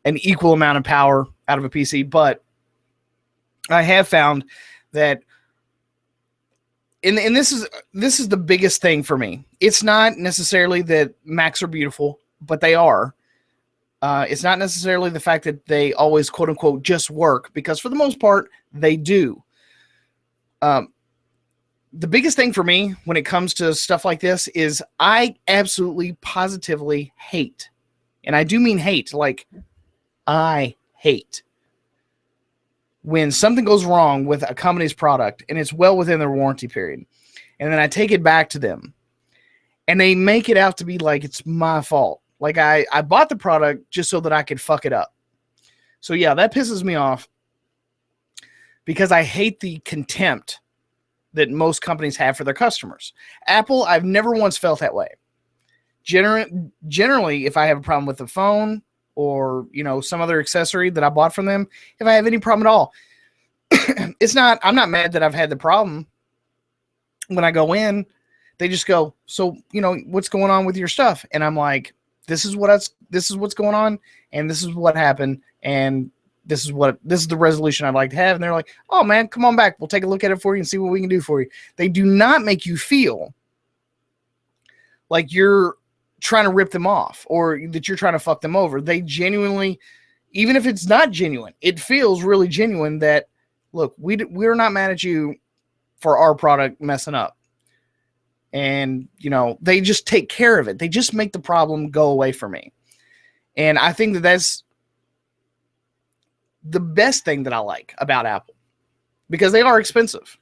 S1: an equal amount of power out of a PC, but I have found that, and this is the biggest thing for me. It's not necessarily that Macs are beautiful, but they are. It's not necessarily the fact that they always, quote unquote, just work, because for the most part, they do. The biggest thing for me when it comes to stuff like this is I absolutely positively hate, and I do mean hate, like I hate when something goes wrong with a company's product and it's well within their warranty period, and then I take it back to them and they make it out to be like it's my fault. Like I bought the product just so that I could fuck it up. So yeah, that pisses me off because I hate the contempt that most companies have for their customers. Apple, I've never once felt that way. Generally, if I have a problem with the phone or, you know, some other accessory that I bought from them, if I have any problem at all, I'm not mad that I've had the problem. When I go in, they just go, so, you know, what's going on with your stuff? And I'm like, this is what's going on, and this is what happened, and this is the resolution I'd like to have. And they're like, oh man, come on back. We'll take a look at it for you and see what we can do for you. They do not make you feel like you're trying to rip them off or that you're trying to fuck them over. They genuinely, even if it's not genuine, it feels really genuine that, look, we're not mad at you for our product messing up. And, you know, they just take care of it. They just make the problem go away for me. And I think that that's the best thing that I like about Apple, because they are expensive.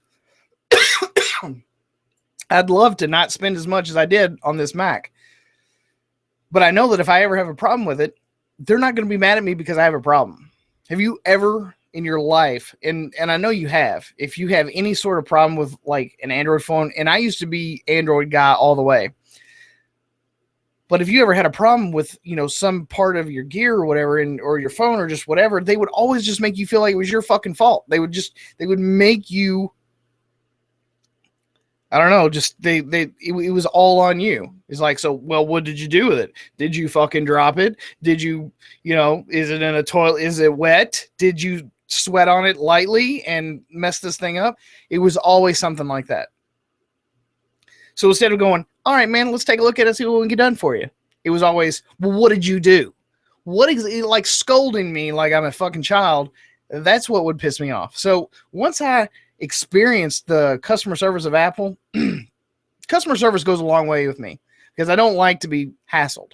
S1: I'd love to not spend as much as I did on this Mac, but I know that if I ever have a problem with it, they're not going to be mad at me because I have a problem. Have you ever in your life, and I know you have, if you have any sort of problem with like an Android phone, and I used to be Android guy all the way, but if you ever had a problem with, you know, some part of your gear or whatever, or your phone or just whatever, they would always just make you feel like it was your fucking fault. They would make you, I don't know, just it was all on you. It's like, so, well, what did you do with it? Did you fucking drop it? Did you, you know, is it in a toilet? Is it wet? Did you sweat on it lightly and mess this thing up? It was always something like that. So instead of going, all right, man, let's take a look at it, see what we can get done for you, it was always, well, what did you do? What is it, like scolding me like I'm a fucking child? That's what would piss me off. So once I experienced the customer service of Apple, customer service goes a long way with me because I don't like to be hassled.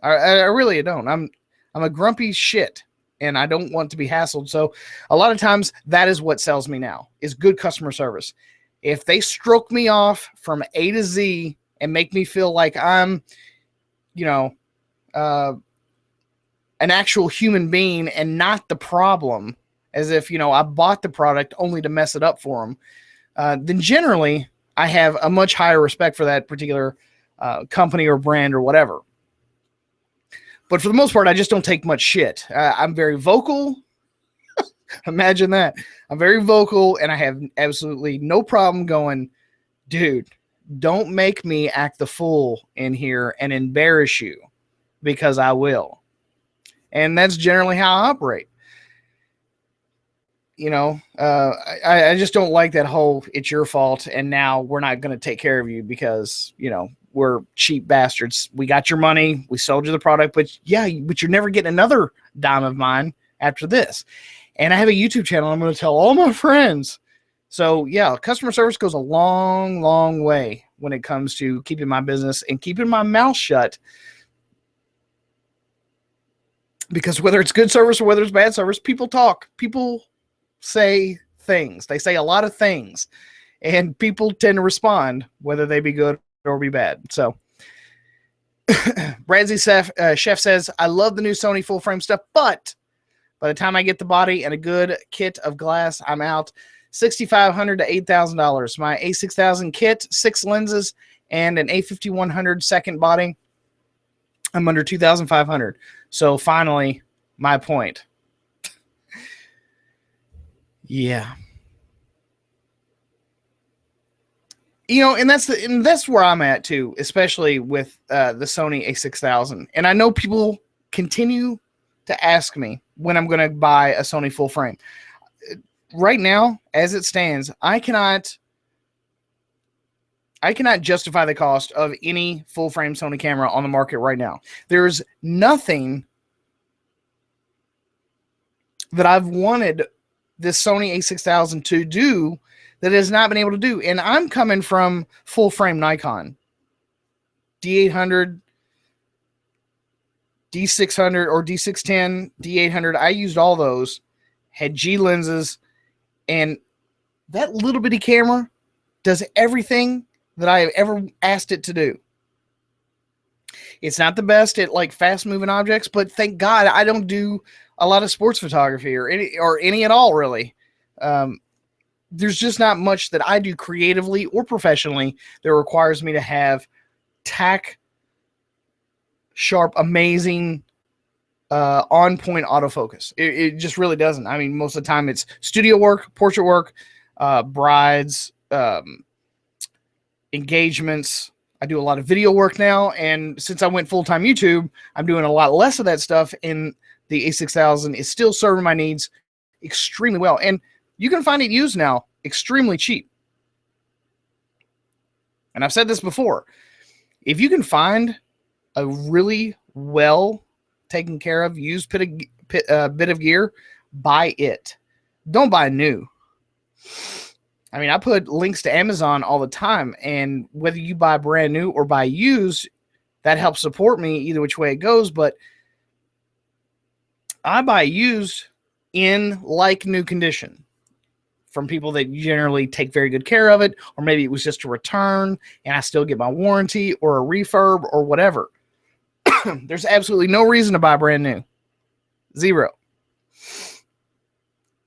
S1: I really don't. I'm a grumpy shit and I don't want to be hassled. So a lot of times that is what sells me now, is good customer service. If they stroke me off from A to Z and make me feel like I'm, you know, an actual human being and not the problem, as if, you know, I bought the product only to mess it up for them, then generally I have a much higher respect for that particular company or brand or whatever. But for the most part, I just don't take much shit. I'm very vocal. Imagine that. I'm very vocal, and I have absolutely no problem going, dude, don't make me act the fool in here and embarrass you, because I will. And that's generally how I operate. You know, I just don't like that whole, it's your fault, and now we're not going to take care of you because, you know, we're cheap bastards. We got your money. We sold you the product, but yeah, but you're never getting another dime of mine after this. And I have a YouTube channel. I'm going to tell all my friends. So yeah, customer service goes a long, long way when it comes to keeping my business and keeping my mouth shut. Because whether it's good service or whether it's bad service, people talk. People say things. They say a lot of things. And people tend to respond, whether they be good or be bad. So Bradley Chef says, I love the new Sony full frame stuff, but by the time I get the body and a good kit of glass, I'm out $6,500 to $8,000. My A6000 kit, 6 lenses, and an A5100 second body, I'm under $2,500. So finally, my point. Yeah. You know, and that's where I'm at too, especially with the Sony A6000. And I know people continue to ask me when I'm going to buy a Sony full frame. Right now, as it stands, I cannot justify the cost of any full frame Sony camera on the market right now. There's nothing that I've wanted this Sony A6000 to do that it has not been able to do. And I'm coming from full frame Nikon, D800, D600 or D610, D800. I used all those, had G lenses, and that little bitty camera does everything that I have ever asked it to do. It's not the best at like fast moving objects, but thank God I don't do a lot of sports photography or any at all, really. There's just not much that I do creatively or professionally that requires me to have tack sharp, amazing, on point autofocus. It just really doesn't. I mean, most of the time it's studio work, portrait work, brides, engagements. I do a lot of video work now, and since I went full-time YouTube, I'm doing a lot less of that stuff, and the A6000 is still serving my needs extremely well. And you can find it used now extremely cheap. And I've said this before. If you can find a really well taken care of used bit of gear, buy it. Don't buy new. I mean, I put links to Amazon all the time, and whether you buy brand new or buy used, that helps support me either which way it goes. But I buy used in like new condition from people that generally take very good care of it, or maybe it was just a return and I still get my warranty or a refurb or whatever. There's absolutely no reason to buy brand new. Zero.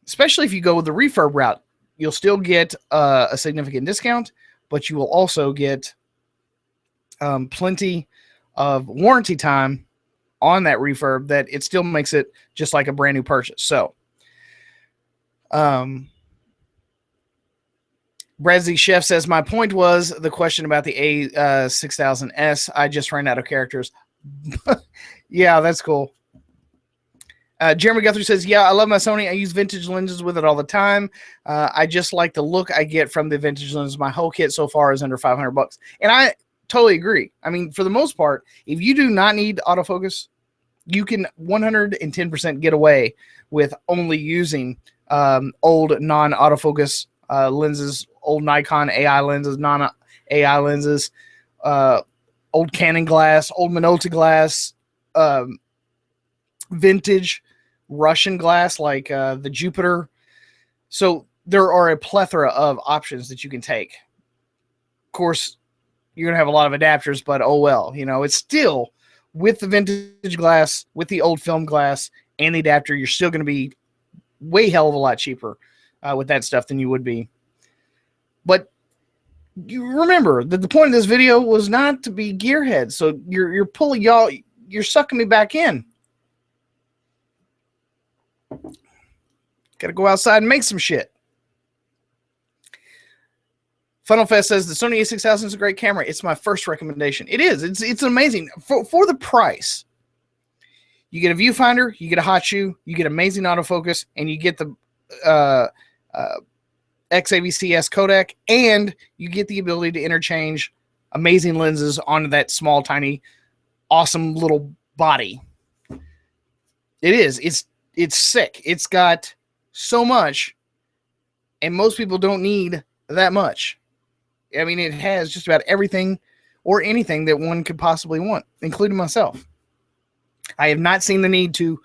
S1: Especially if you go with the refurb route. You'll still get a significant discount, but you will also get plenty of warranty time on that refurb that it still makes it just like a brand new purchase. So, Bradley Chef says, my point was the question about the A6000S. I just ran out of characters. Yeah, that's cool. Jeremy Guthrie says, yeah, I love my Sony. I use vintage lenses with it all the time. I just like the look I get from the vintage lenses. My whole kit so far is under $500. And I totally agree. I mean, for the most part, if you do not need autofocus, you can 110% get away with only using old non-autofocus lenses, old Nikon AI lenses, non-AI lenses, old Canon glass, old Minolta glass, vintage Russian glass like the Jupiter. So there are a plethora of options that you can take. Of course, you're going to have a lot of adapters, but oh well. You know, it's still, with the vintage glass, with the old film glass, and the adapter, you're still going to be way hell of a lot cheaper with that stuff than you would be. But you remember that the point of this video was not to be gearheads. So you're pulling y'all, you're sucking me back in. Got to go outside and make some shit. Funnel Fest says the Sony A6000 is a great camera. It's my first recommendation. It is. It's amazing for the price. You get a viewfinder, you get a hot shoe, you get amazing autofocus, and you get the XAVCS codec, and you get the ability to interchange amazing lenses onto that small, tiny, awesome little body. It is. It's sick. It's got so much, and most people don't need that much. I mean, it has just about everything or anything that one could possibly want, including myself. I have not seen the need to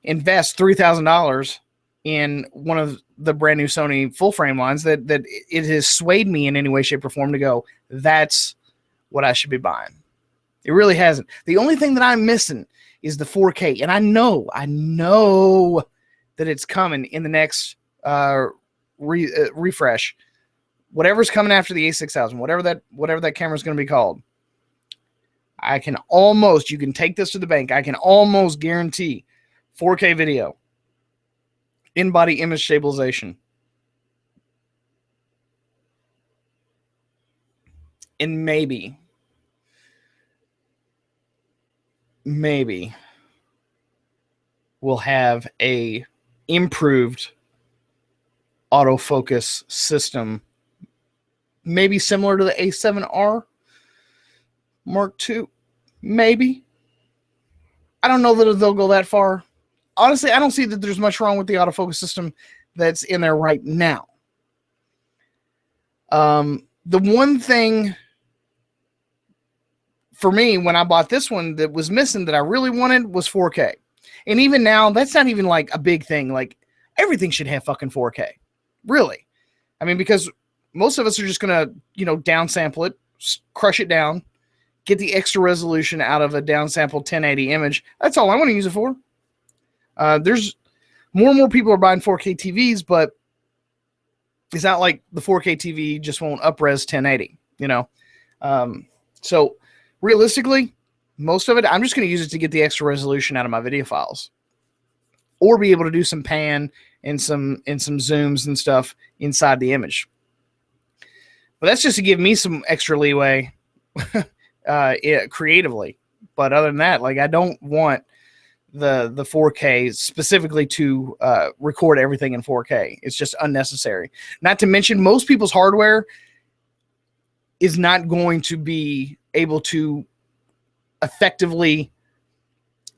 S1: invest $3,000 in one of the brand new Sony full frame lines that it has swayed me in any way, shape, or form to go, that's what I should be buying. It really hasn't. The only thing that I'm missing is the 4K, and I know that it's coming in the next refresh. Whatever's coming after the A6000, whatever that camera is going to be called, I can almost, you can take this to the bank, I can almost guarantee 4K video, in-body image stabilization, and maybe we'll have a improved autofocus system, maybe similar to the A7R Mark II. Maybe. I don't know that they'll go that far. Honestly, I don't see that there's much wrong with the autofocus system that's in there right now. The one thing for me when I bought this one that was missing that I really wanted was 4K. And even now, that's not even like a big thing. Like, everything should have fucking 4K. Really. I mean, because most of us are just going to, downsample it, crush it down, get the extra resolution out of a downsampled 1080 image. That's all I want to use it for. There's more and more people are buying 4K TVs, but it's not like the 4K TV just won't up-res 1080, you know? So realistically, most of it, I'm just going to use it to get the extra resolution out of my video files, or be able to do some pan and some zooms and stuff inside the image. But that's just to give me some extra leeway creatively. But other than that, like, I don't want the 4K specifically to record everything in 4K. It's just unnecessary. Not to mention, most people's hardware is not going to be able to effectively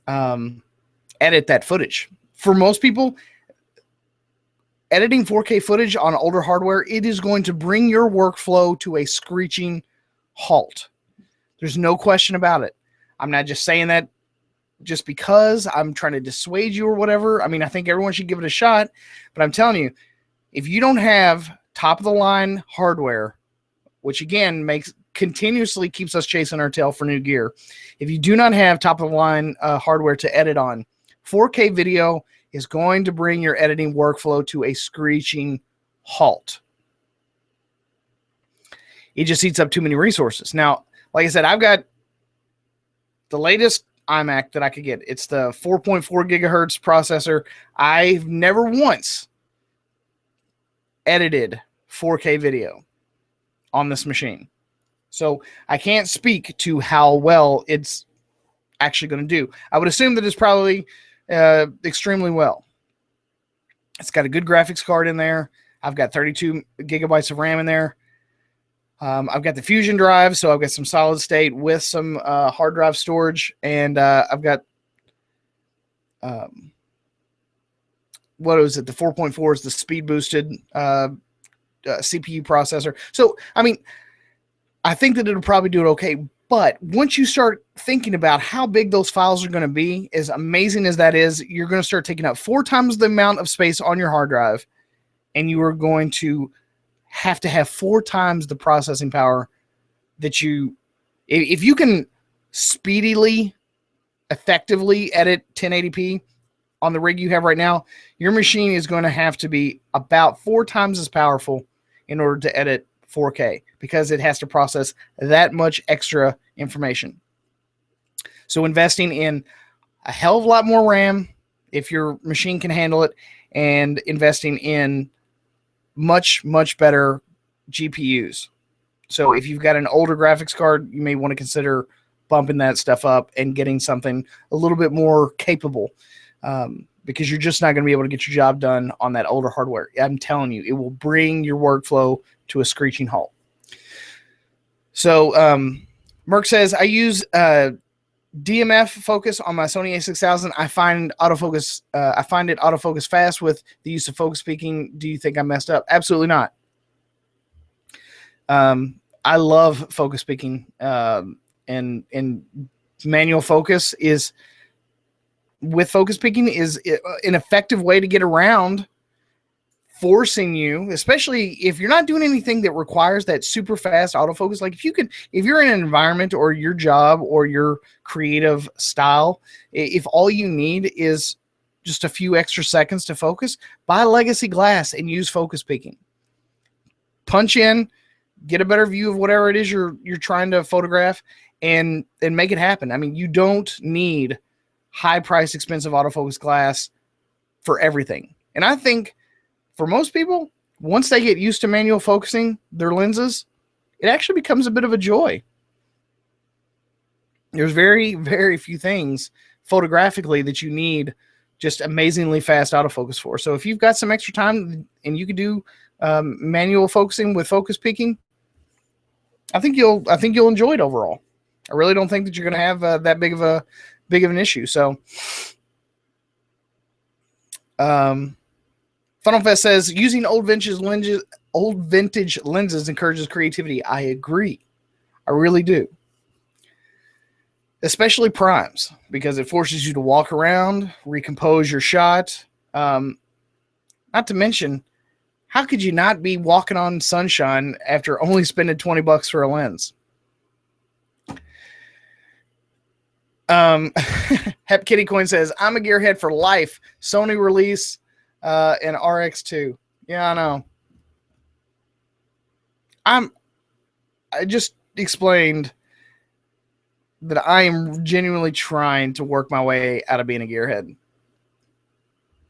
S1: edit that footage. For most people, editing 4K footage on older hardware, it is going to bring your workflow to a screeching halt. There's no question about it. I'm not just saying that just because I'm trying to dissuade you or whatever. I mean, I think everyone should give it a shot, but I'm telling you, if you don't have top of the line hardware, which again continuously keeps us chasing our tail for new gear, if you do not have top of the line hardware to edit on, 4K video is going to bring your editing workflow to a screeching halt. It just eats up too many resources. Now, like I said, I've got the latest iMac that I could get. It's the 4.4 gigahertz processor. I've never once edited 4K video on this machine, so I can't speak to how well it's actually going to do. I would assume that it's probably extremely well. It's got a good graphics card in there. I've got 32 gigabytes of RAM in there. I've got the Fusion drive, so I've got some solid state with some hard drive storage, and I've got what was it? The 4.4 is the speed boosted CPU processor. So, I mean, I think that it'll probably do it okay. But once you start thinking about how big those files are going to be, as amazing as that is, you're going to start taking up 4 times the amount of space on your hard drive, and you are going to have 4 times the processing power that you, if you can speedily, effectively edit 1080p on the rig you have right now, your machine is going to have to be about 4 times as powerful in order to edit 4K, because it has to process that much extra information. So investing in a hell of a lot more RAM, if your machine can handle it, and investing in much, much better GPUs. So if you've got an older graphics card, you may want to consider bumping that stuff up and getting something a little bit more capable, because you're just not going to be able to get your job done on that older hardware. I'm telling you, it will bring your workflow to a screeching halt. So Merck says, I use DMF focus on my Sony a6000. I find autofocus. I find it autofocus fast with the use of focus peaking. Do you think I messed up? Absolutely not. I love focus peaking, and manual focus is, with focus peaking, is an effective way to get around forcing you, especially if you're not doing anything that requires that super fast autofocus. Like if you're in an environment or your job or your creative style, if all you need is just a few extra seconds to focus, buy legacy glass and use focus peaking. Punch in, get a better view of whatever it is you're trying to photograph, and make it happen. I mean, you don't need high price, expensive autofocus glass for everything. And I think for most people, once they get used to manual focusing their lenses, it actually becomes a bit of a joy. There's very, very few things photographically that you need just amazingly fast autofocus for. So if you've got some extra time and you could do manual focusing with focus peaking, I think you'll enjoy it overall. I really don't think that you're going to have that big of an issue. So, Funnel Fest says, using old vintage lenses encourages creativity. I agree. I really do. Especially primes, because it forces you to walk around, recompose your shot. Not to mention, how could you not be walking on sunshine after only spending $20 for a lens? Hep Kitty Coin says, I'm a gearhead for life. Sony release and RX2. Yeah, I know. I just explained that I am genuinely trying to work my way out of being a gearhead.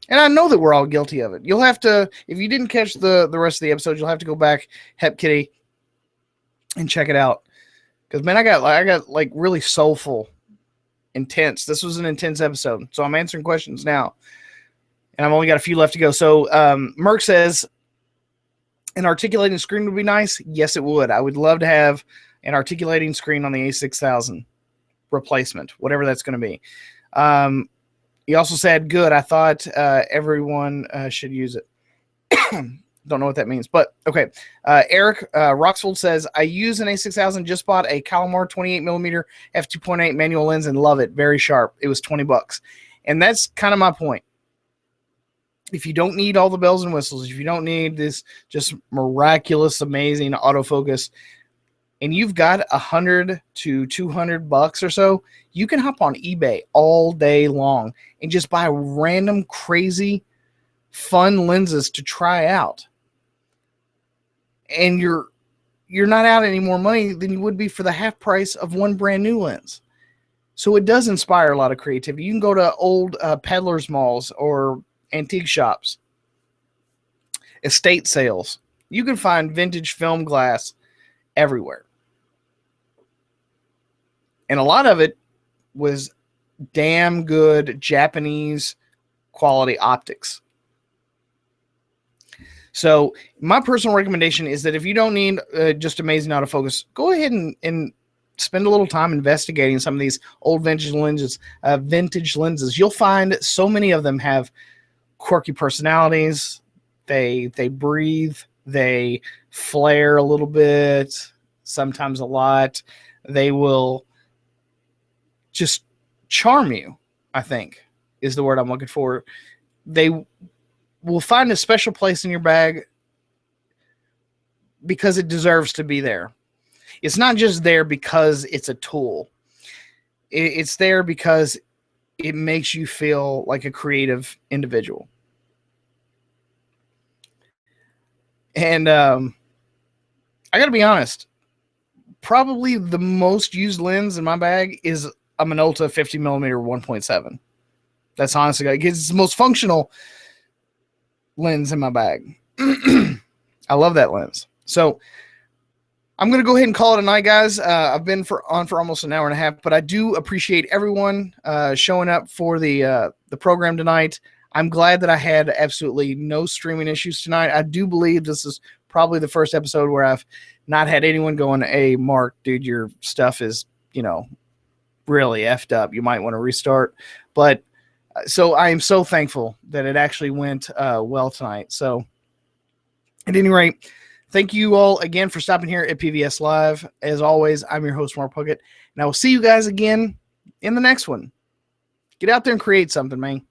S1: And I know that we're all guilty of it. You'll have to, if you didn't catch the rest of the episode, you'll have to go back, Hep Kitty, and check it out. Because, man, I got like really soulful, intense. This was an intense episode. So I'm answering questions now. And I've only got a few left to go. So Merck says, an articulating screen would be nice. Yes, it would. I would love to have an articulating screen on the A6000 replacement, whatever that's going to be. He also said, good. I thought everyone should use it. Don't know what that means, but okay. Eric Roxfold says, I use an A6000, just bought a Calamar 28mm f2.8 manual lens and love it. Very sharp. It was $20. And that's kind of my point. If you don't need all the bells and whistles, if you don't need this just miraculous, amazing autofocus, and you've got $100 to $200 or so, you can hop on eBay all day long and just buy random, crazy, fun lenses to try out. And you're not out any more money than you would be for the half price of one brand new lens. So it does inspire a lot of creativity. You can go to old peddlers malls or antique shops, estate sales. You can find vintage film glass everywhere. And a lot of it was damn good Japanese quality optics. So my personal recommendation is that if you don't need just amazing autofocus, go ahead and spend a little time investigating some of these old vintage lenses. You'll find so many of them have quirky personalities. They breathe. They flare a little bit, sometimes a lot. They will just charm you, I think, is the word I'm looking for. They will find a special place in your bag because it deserves to be there. It's not just there because it's a tool. It's there because it makes you feel like a creative individual. And I got to be honest, probably the most used lens in my bag is a Minolta 50mm 1.7. That's honestly, it's the most functional lens in my bag. I love that lens. So I'm going to go ahead and call it a night, guys. I've been on for almost an hour and a half, but I do appreciate everyone showing up for the program tonight. I'm glad that I had absolutely no streaming issues tonight. I do believe this is probably the first episode where I've not had anyone going, hey, Mark, dude, your stuff is, really effed up. You might want to restart. But so I am so thankful that it actually went well tonight. So at any rate, thank you all again for stopping here at PVS Live. As always, I'm your host, Mark Puckett, and I will see you guys again in the next one. Get out there and create something, man.